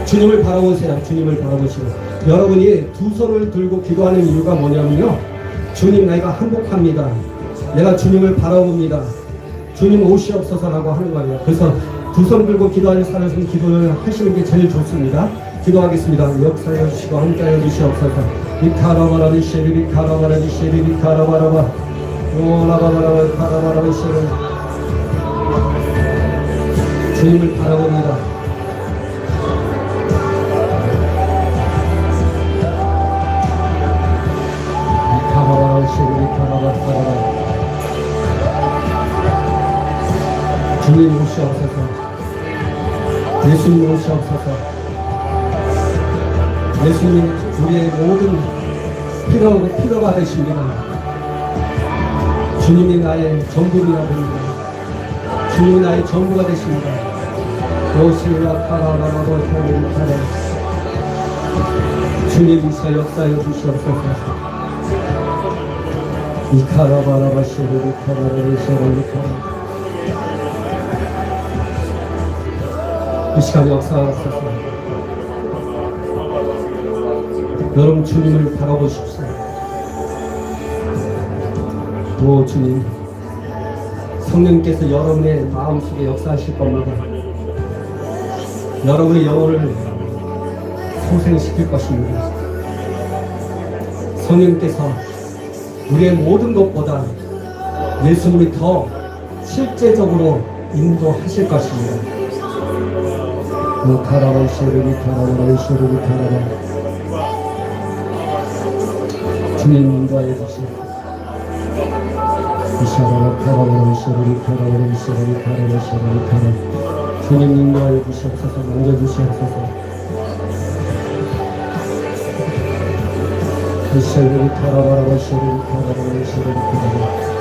주님을 바라보세요. 주님을 바라보시고 여러분이 두 손을 들고 기도하는 이유가 뭐냐면요. 주님 내가 항복합니다. 내가 주님을 바라봅니다. 주님 오시옵소서라고 하는 거예요. 그래서 두 손 들고 기도하는 사람은 기도를 하시는 게 제일 좋습니다. 기도하겠습니다. 역사해 주시고 함께하여 주시옵소서. 이카라바라비 쉐리비 카라바라비 쉐리비 카라바라바 오라바바라바 카라바라비 쉐리 주님을 바라봅니다. 이카라바라비 쉐리비 카라바라바 예수님 오시옵소서. 예수님이 우리의 모든 필요가 되십니다. 주님이 나의 전부가 됩니다. 주님이 나의 전부가 되십니다. 오시라 카라바라보 타레 주님이서 역사해 주시옵소서. 이카라바라바 시르리 카라바리 시르리 카라 이 시간 역사하옵소서. 여러분 주님을 바라보십시오. 오 주님, 성령께서 여러분의 마음속에 역사하실 겁니다. 여러분의 영혼을 소생시킬 것입니다. 성령께서 우리의 모든 것보다 예수님이 더 실제적으로 인도하실 것입니다. 카라바 시르리 카라바 시르리 카라바 주님 인도하여 주시옵소서. 이샤라바 카라바 시르리 카라바 시르리 카라바 시르리 카라 주님 인도하여 주시옵소서. 만져주시옵소서. 이샤라바 카라바라바 시르리 카라바 시르리 카라바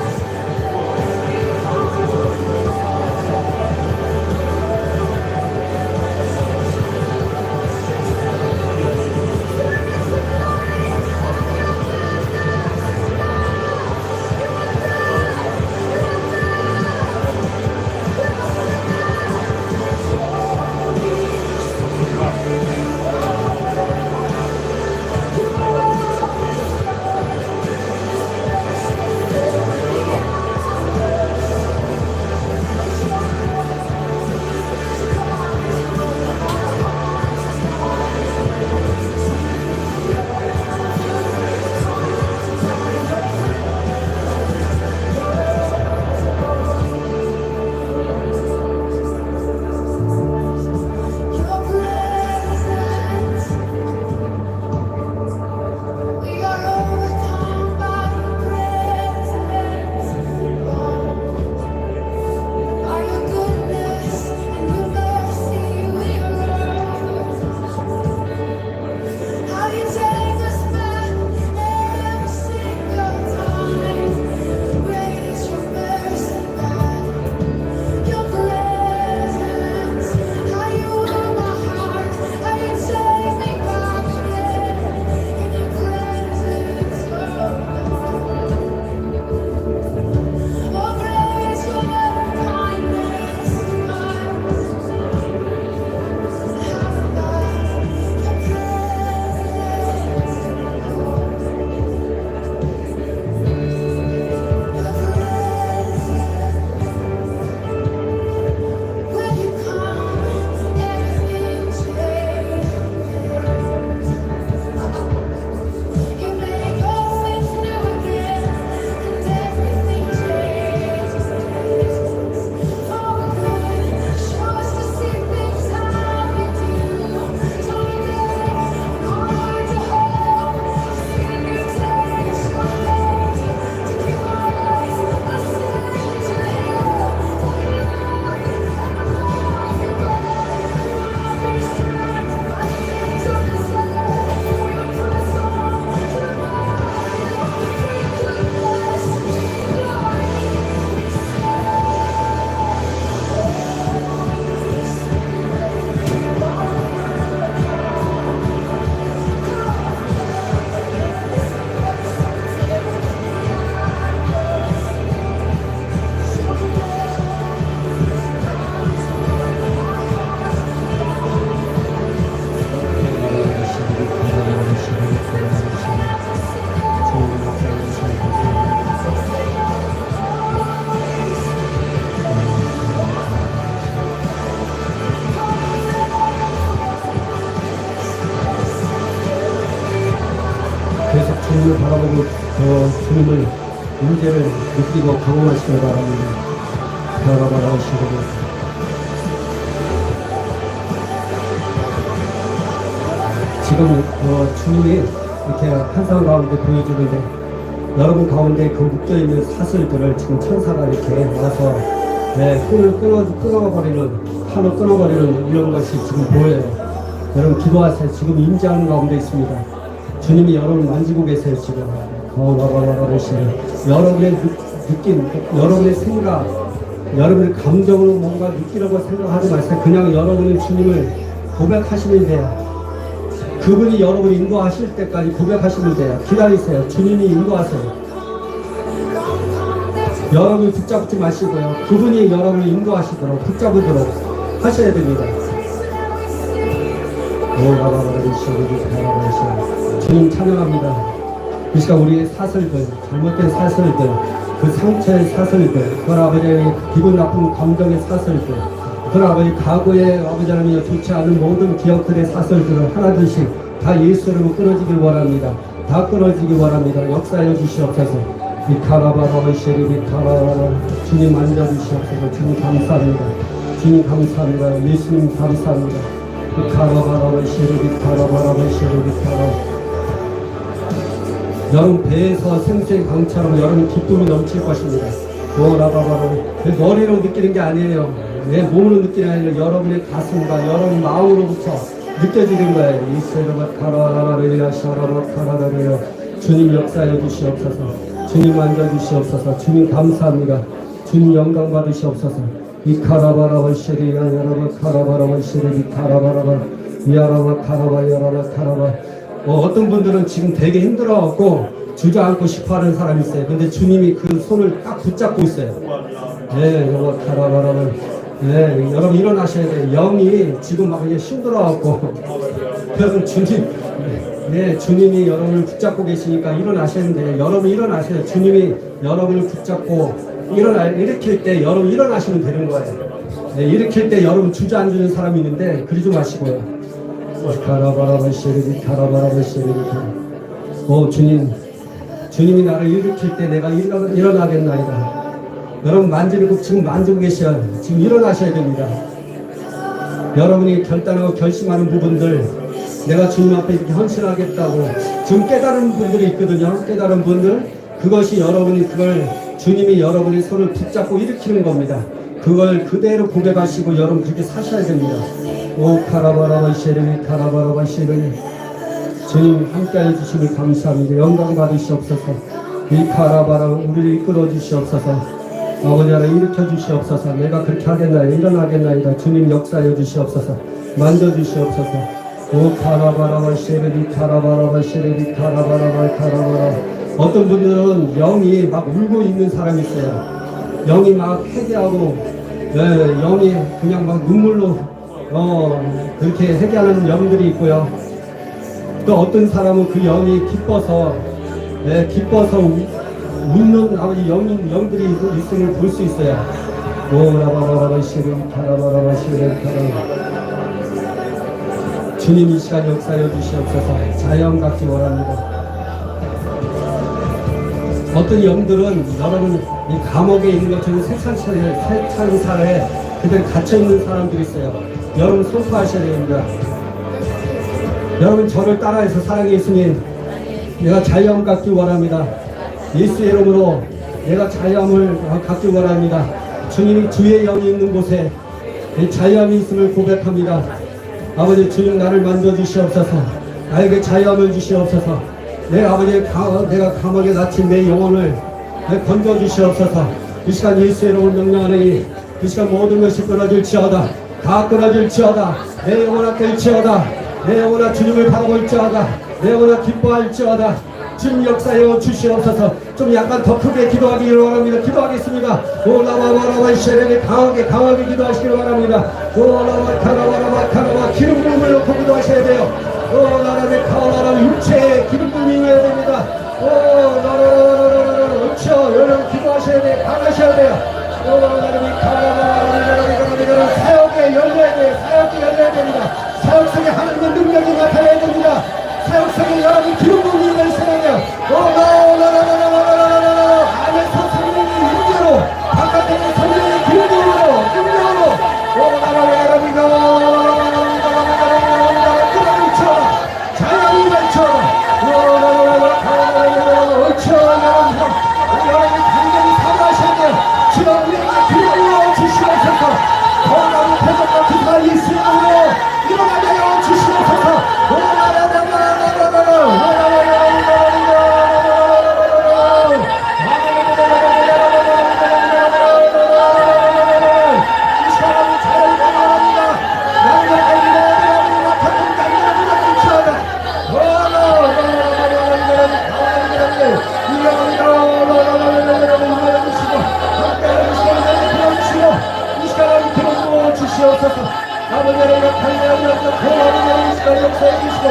주님을 바라보고 주님을 문제를 느끼고 경험하시길 바랍니다. 바라바라시고 지금 주님이 이렇게 환상 가운데 보여주는데 여러분 가운데 그 묶여있는 사슬들을 지금 천사가 이렇게 와서 끈을 끊어버리는 팔로 끊어버리는 이런 것이 지금 보여요. 여러분 기도하세요. 지금 임재하는 가운데 있습니다. 주님이 여러분을 만지고 계세요. 지금 여러분의 느낌, 여러분의 생각, 여러분의 감정으로 뭔가 느끼려고 생각하지 마세요. 그냥 여러분의 주님을 고백하시면 돼요. 그분이 여러분을 인도하실 때까지 고백하시면 돼요. 기다리세요. 주님이 인도하세요. 여러분을 붙잡지 마시고요. 그분이 여러분을 인도하시도록 붙잡으도록 하셔야 됩니다. 주님 찬양합니다. 이 시간 우리의 사슬들, 잘못된 사슬들, 그 상처의 사슬들, 그 아버지의 기분 나쁜 감정의 사슬들, 그 아버지 과거의 아버지 하나님 좋지 않은 모든 기억들의 사슬들을 하나둘씩 다 예수 이름으로 끊어지길 원합니다. 다 끊어지길 원합니다. 역사해 주시옵소서. 주님 만져주시옵소서. 주님 감사합니다. 주님 감사합니다. 예수님 감사합니다. 여러분 배에서 생수의 강처럼 여러분 기쁨이 넘칠 것입니다. 내 머리로 느끼는 게 아니에요. 내 몸으로 느끼는 게 아니라 여러분의 가슴과 여러분 마음으로부터 느껴지는 거예요. 주님 역사해 주시옵소서. 주님 만져주시옵소서. 주님 감사합니다. 주님 영광 받으시옵소서. 이 카라바라바 시리야 여라바 카라바라바 시리 카라바라바 야라바 카라바 야라바 카라바. 어떤 분들은 지금 되게 힘들어갖고 주저앉고 싶어하는 사람이 있어요. 근데 주님이 그 손을 딱 붙잡고 있어요. 네, 여러분 카라바라바. 네, 여러분 일어나셔야 돼요. 영이 지금 막 힘들어갖고 그래서 주님. 네, 주님이 여러분을 붙잡고 계시니까 일어나시는데 여러분 일어나세요. 주님이 여러분을 붙잡고 일으킬 때 여러분 일어나시면 되는 거예요. 네, 일으킬 때 여러분 주저앉는 사람이 있는데 그러지 마시고요. 주님이 나를 일으킬 때 내가 일어나겠나이다. 여러분 지금 만지고 계셔요. 지금 일어나셔야 됩니다. 여러분이 결단하고 결심하는 부분들 내가 주님 앞에 이렇게 헌신하겠다고 지금 깨달은 분들이 있거든요. 깨달은 분들 그것이 그걸 주님이 여러분의 손을 붙잡고 일으키는 겁니다. 그걸 그대로 고백하시고 여러분 그렇게 사셔야 됩니다. 오 카라바라바 시르니 카라바라바 시르니 주님 함께해 주시니 감사합니다. 영광 받으시옵소서. 이 카라바라 우리를 이끌어 주시옵소서. 아버지 하나 일으켜 주시옵소서. 내가 그렇게 하겠나이다. 일어나겠나이다. 주님 역사해 주시옵소서. 만져 주시옵소서. 오 카라바라바 시레비 카라바라바 시레비 카라바라바 카라바라. 어떤 분들은 영이 막 울고 있는 사람이 있어요. 영이 막 회개하고 영이 그냥 막 눈물로 그렇게 회개하는 영들이 있고요. 또 어떤 사람은 그 영이 기뻐서 웃는 아버지 영들이 있음을 볼 수 있어요. 오 라바라바 시레비 카라바라바 시레비 카라바라. 주님 이 시간 역사해 주시옵소서. 자연 갖기 원합니다. 어떤 영들은 여러분 이 감옥에 있는 것처럼 세상살에 그들 갇혀있는 사람들이 있어요. 여러분 선포하셔야 됩니다. 여러분 저를 따라해서 사랑의 예수님 내가 자유함 갖기 원합니다. 예수의 이름으로 내가 자유함을 갖기 원합니다. 주님이 주의 영이 있는 곳에 자유함이 있음을 고백합니다. 아버지 주님 나를 만져주시옵소서. 나에게 자유함을 주시옵소서. 내 아버지 내가 감옥에 갇힌 내 영혼을 건져주시옵소서. 이 시간 예수의 이름을 명령하노니 이 시간 모든 것이 끊어질지어다. 다 끊어질지어다. 내 영혼아 깰지어다. 내 영혼아 주님을 바라볼지어다. 내 영혼아 기뻐할지어다. 주님 역사여 주시옵소서. 좀 약간 더 크게 기도하기를 원합니다. 기도하겠습니다. 오라바바라바 쉐레게 강하게 기도하시기를 원합니다. 오라바 카라바라바 카라바 기름 부음을 놓고 기도하셔야 돼요. 오라라베 카라라 육체에 기름 부음이 있어야 됩니다. 오라라라라라라 그렇죠. 여러분 기도하셔야 돼요. 강하셔야 돼요. 오라라베 카라바라라라라라 사역에 열려야 돼요. 사역에 열려야 됩니다. 사역 속에 하나님의 능력이 나타나야 됩니다. 사역 속에 여러분 기름 부음이 있어야 돼요. 안에서 성령의 임재로 바깥에서 성령의 기름 부음으로 능력으로 자연이 발쳐라. 여러분이 간절히 사과하셔야 돼요. 주여 우리에게 기름 부어 주시옵소서. 해주시고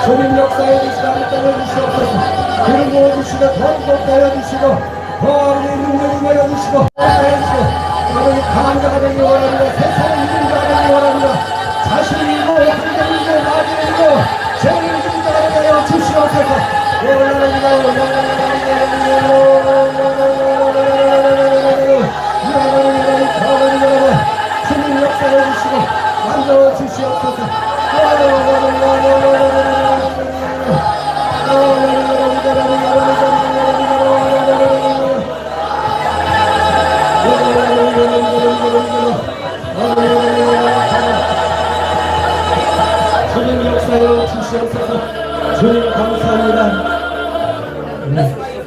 주님 역사에 주시고 함께 주시옵소서. 그를 모아주시고 더 하여주시고 더 능력을 내려주시고 아버지 강한 자가 되기 원합니다. 세상을 이긴 자가 되기 원합니다. 자신이 이고 환경이 이고 나중에 이고 죄를 이긴 자가 되게 하여 주시옵소서. 주님 역사에 주시고 만져 주시옵소서. 주님 역사여 주시옵소서. 주님 감사합니다.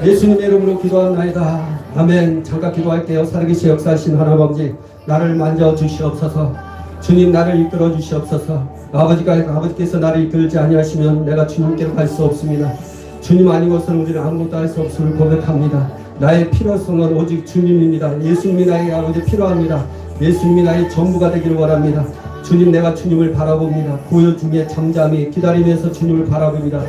예수님의 이름으로 기도합나이다. 아멘. 잠깐 기도할게요. 살아계신 역사하신 하나님 아버지, 나를 만져 주시옵소서. 주님 나를 이끌어 주시옵소서. 아버지께서 나를 이끌지 아니하시면 내가 주님께로 갈 수 없습니다. 주님 아니고서는 우리는 아무것도 할 수 없음을 고백합니다. 나의 필요성은 오직 주님입니다. 예수님이 나에게 아버지 필요합니다. 예수님이 나의 전부가 되기를 원합니다. 주님, 내가 주님을 바라봅니다. 고요 중에 잠잠히 기다리면서 주님을 바라봅니다.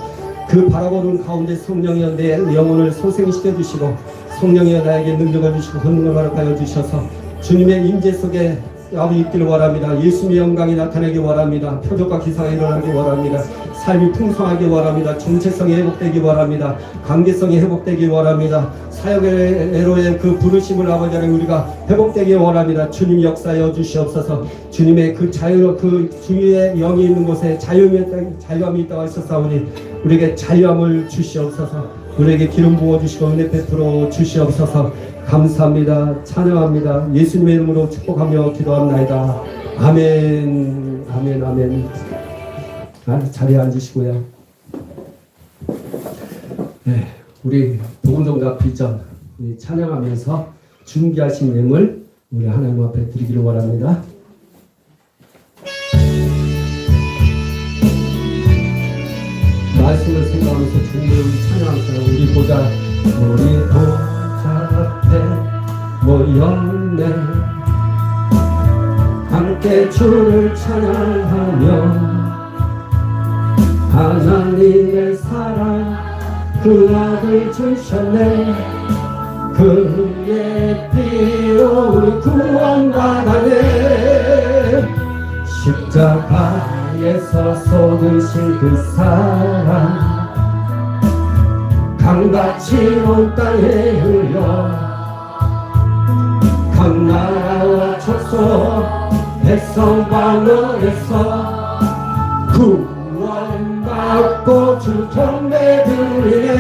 그 바라보는 가운데 성령이여 내 영혼을 소생시켜 주시고 성령이여 나에게 능력을 주시고 권능을 하여 주셔서 주님의 임재 속에 아버지 있기를 원합니다. 예수님의 영광이 나타나기 원합니다. 표적과 기사가 일어나기 원합니다. 삶이 풍성하기 원합니다. 정체성이 회복되기 원합니다. 관계성이 회복되기 원합니다. 사역의 애로의 그 부르심을 아버지 하나님 우리가 회복되기 원합니다. 주님 역사여 주시옵소서. 주님의 그 자유, 그 주의 영이 있는 곳에 자유함이 있다고 하셨사오니 우리에게 자유함을 주시옵소서. 우리에게 기름 부어주시고 은혜 베풀어 주시옵소서. 감사합니다. 찬양합니다. 예수님의 이름으로 축복하며 기도합나이다. 아멘. 아멘. 아멘. 자리에 앉으시고요. 네, 우리 복음동답 비전 찬양하면서 준비하신 예물 우리 하나님 앞에 드리기를 원합니다. 말씀을 생각하면서 주님을 찬양하면서 우리 보자 앞에 모였네. 함께 주를 찬양하며 하나님의 사랑 그 아들 주셨네. 그의 피로 우리 구원받았네. 십자가에서 쏟으신 그 사랑 강같이 온 땅에 흘러 각 나라와 족속 백성 방언에서 구원받고 주 경배드리네.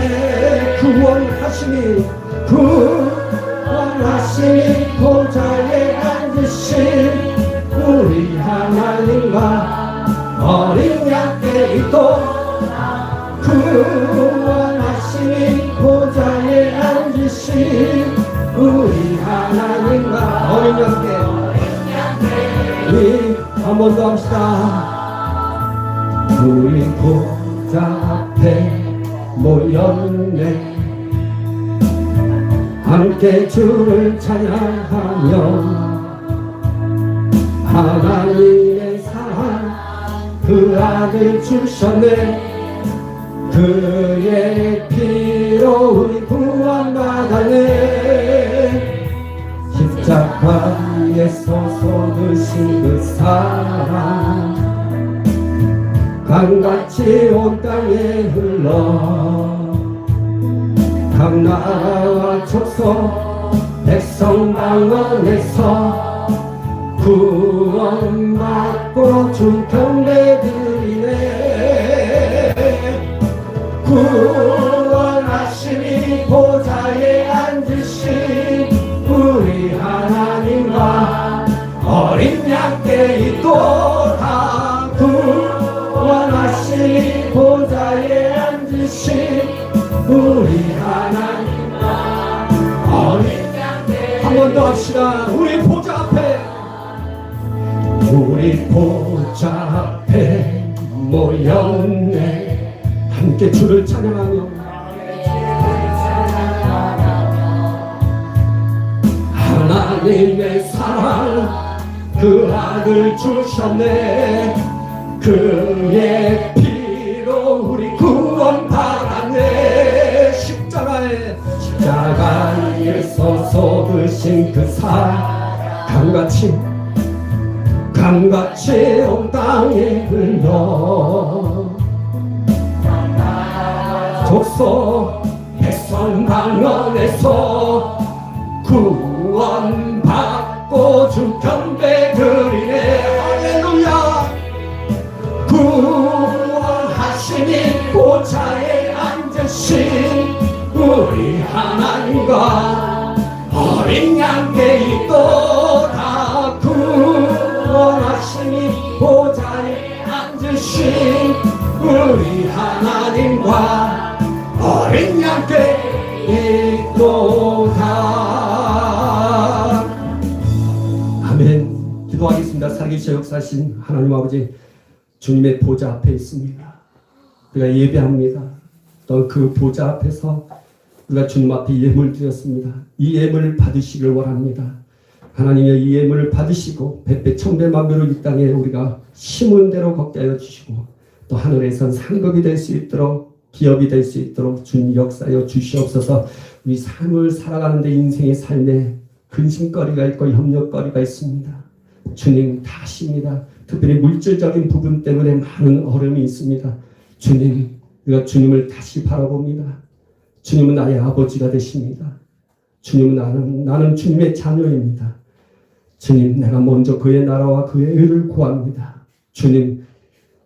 구원하시니 보좌에 앉으신 우리 하나님과 어린 양께 있도 구원하시니 보좌에 앉으신 우리 하나님과 어린 양께 우리 한 번 더 합시다. 우리 보좌 앞에 모였네. 함께 주를 찬양하며 하나님의 사랑 그 아들 주셨네. 그의 피로 우리 구원받았네. 십자가에서 쏟으신 그 사랑 강같이 온 땅에 흘러 각 나라와 족속 백성 방언에서 구원받고 주 경배드리네. 구원하시니 보좌에 앉으신 우리 하나님과 어린 양께 있도다. 구원하시니 보좌에 앉으신 앉으신 우리 하나님과 어린 한 번 더 합시다. 우리 보좌 앞에, 우리 보좌 앞에 모였네. 함께 주를 찬양하며 하나님의 사랑 그 아들 주셨네. 그의 피로 우리 구원 받았네. 십자가에서 쏟으신 그 사랑 강같이 온 땅에 흘러 족속 백성 방언에서 구원받고 주 경배 드리네. 할렐루야. 구원하시니 보좌에 앉으신 우리 하나님과 어린 양께 있도다. 구원하시니 보좌에 앉으신 우리 하나님과 어린 양께 있도다. 아멘. 기도하겠습니다. 살아계시고 역사하신 하나님 아버지, 주님의 보좌 앞에 있습니다. 우리가 예배합니다. 또 그 보좌 앞에서 우리가 주님 앞에 예물 드렸습니다. 이 예물을 받으시길 원합니다. 하나님의 이 예물을 받으시고 백배 천배 만배로 이 땅에 우리가 심은 대로 걷게 하여 주시고, 또 하늘에선 상급이 될 수 있도록, 기업이 될 수 있도록 주님 역사하여 주시옵소서. 우리 삶을 살아가는데 인생의 삶에 근심거리가 있고 협력거리가 있습니다. 주님 다 아십니다. 특별히 물질적인 부분 때문에 많은 어려움이 있습니다. 주님, 우리가 주님을 다시 바라봅니다. 주님은 나의 아버지가 되십니다. 주님은 나는 주님의 자녀입니다. 주님, 내가 먼저 그의 나라와 그의 의를 구합니다. 주님,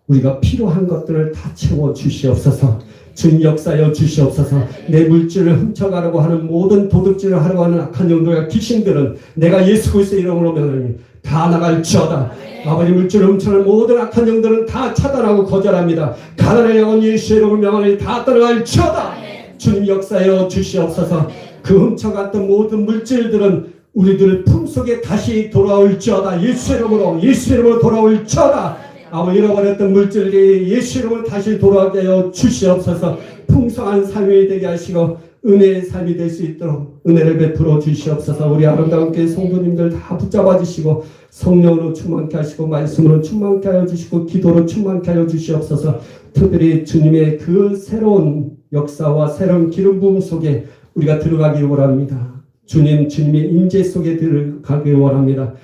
우리가 필요한 것들을 다 채워 주시옵소서. 주님 역사여 주시옵소서. 내 물질을 훔쳐가려고 하는 모든 도둑질을 하려고 하는 악한 영들과 귀신들은 내가 예수 그리스도의 이름으로 명하니 다 나갈지어다. 아버지, 물질을 훔쳐가는 모든 악한 영들은 다 차단하고 거절합니다. 가난의 영혼 예수의 이름으로 명하니 다 떠나갈지어다. 주님 역사여 주시옵소서. 그 훔쳐갔던 모든 물질들은 우리들 품속에 다시 돌아올지어다. 예수의 이름으로 돌아올지어다. 아버지, 잃어버렸던 물질이 예수 이름으로 다시 돌아오게 하여 주시옵소서. 풍성한 삶이 되게 하시고 은혜의 삶이 될 수 있도록 은혜를 베풀어 주시옵소서. 우리 아름다운 교회 성도님들 다 붙잡아 주시고 성령으로 충만케 하시고 말씀으로 충만케 하여 주시고 기도로 충만케 하여 주시옵소서. 특별히 주님의 그 새로운 역사와 새로운 기름 부음 속에 우리가 들어가기 원합니다. 주님의 임재 속에 들어가기 원합니다.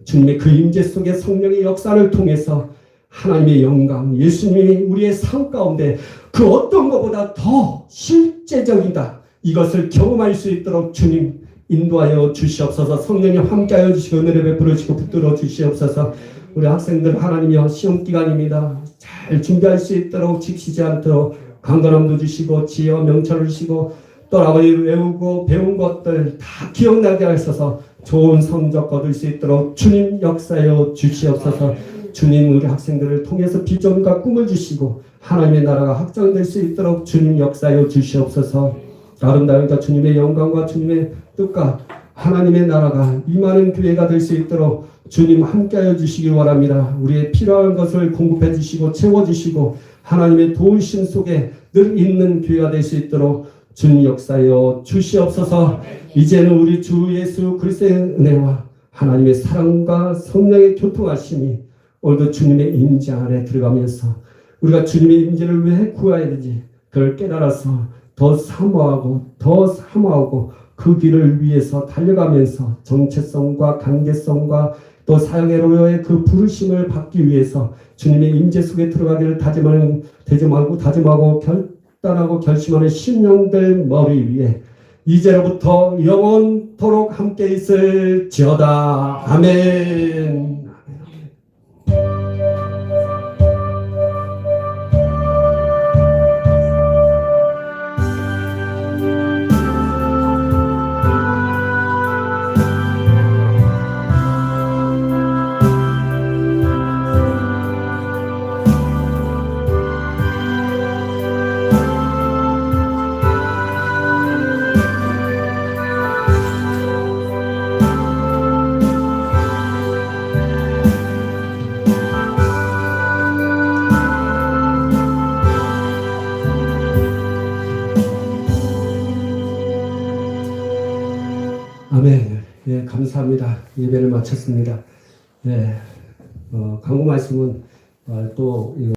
주님의 그 임재 속에 성령의 역사를 통해서 하나님의 영광, 예수님이 우리의 삶 가운데 그 어떤 것보다 더 실제적이다, 이것을 경험할 수 있도록 주님 인도하여 주시옵소서. 성령님 함께하여 주시고 은혜를 베풀어 주시고 붙들어 주시옵소서. 우리 학생들 하나님이여 시험 기간입니다. 잘 준비할 수 있도록 지치지 않도록 강건함도 주시고 지혜와 명철을 주시고 또 아버지 외우고 배운 것들 다 기억나게 하셔서 좋은 성적 거둘 수 있도록 주님 역사여 주시옵소서. 주님 우리 학생들을 통해서 비전과 꿈을 주시고 하나님의 나라가 확장될 수 있도록 주님 역사여 주시옵소서. 아름다운 주님의 영광과 주님의 뜻과 하나님의 나라가 임하는 교회가 될 수 있도록 주님 함께하여 주시기 바랍니다. 우리의 필요한 것을 공급해 주시고 채워주시고 하나님의 도우심 속에 늘 있는 교회가 될 수 있도록 주님 역사여 주시옵소서. 이제는 우리 주 예수 그리스도의 은혜와 하나님의 사랑과 성령의 교통하심이 오늘도 주님의 임재 안에 들어가면서 우리가 주님의 임재를 왜 구해야 되는지 그걸 깨달아서 더 사모하고 그 길을 위해서 달려가면서 정체성과 관계성과 또 사형의 그 부르심을 받기 위해서 주님의 임재 속에 들어가기를 다짐하고 결단하고 결심하는 심령들 머리 위에 이제로부터 영원토록 함께 있을지어다. 아멘. 아멘. 예, 감사합니다. 예배를 마쳤습니다. 예, 광고 말씀은 또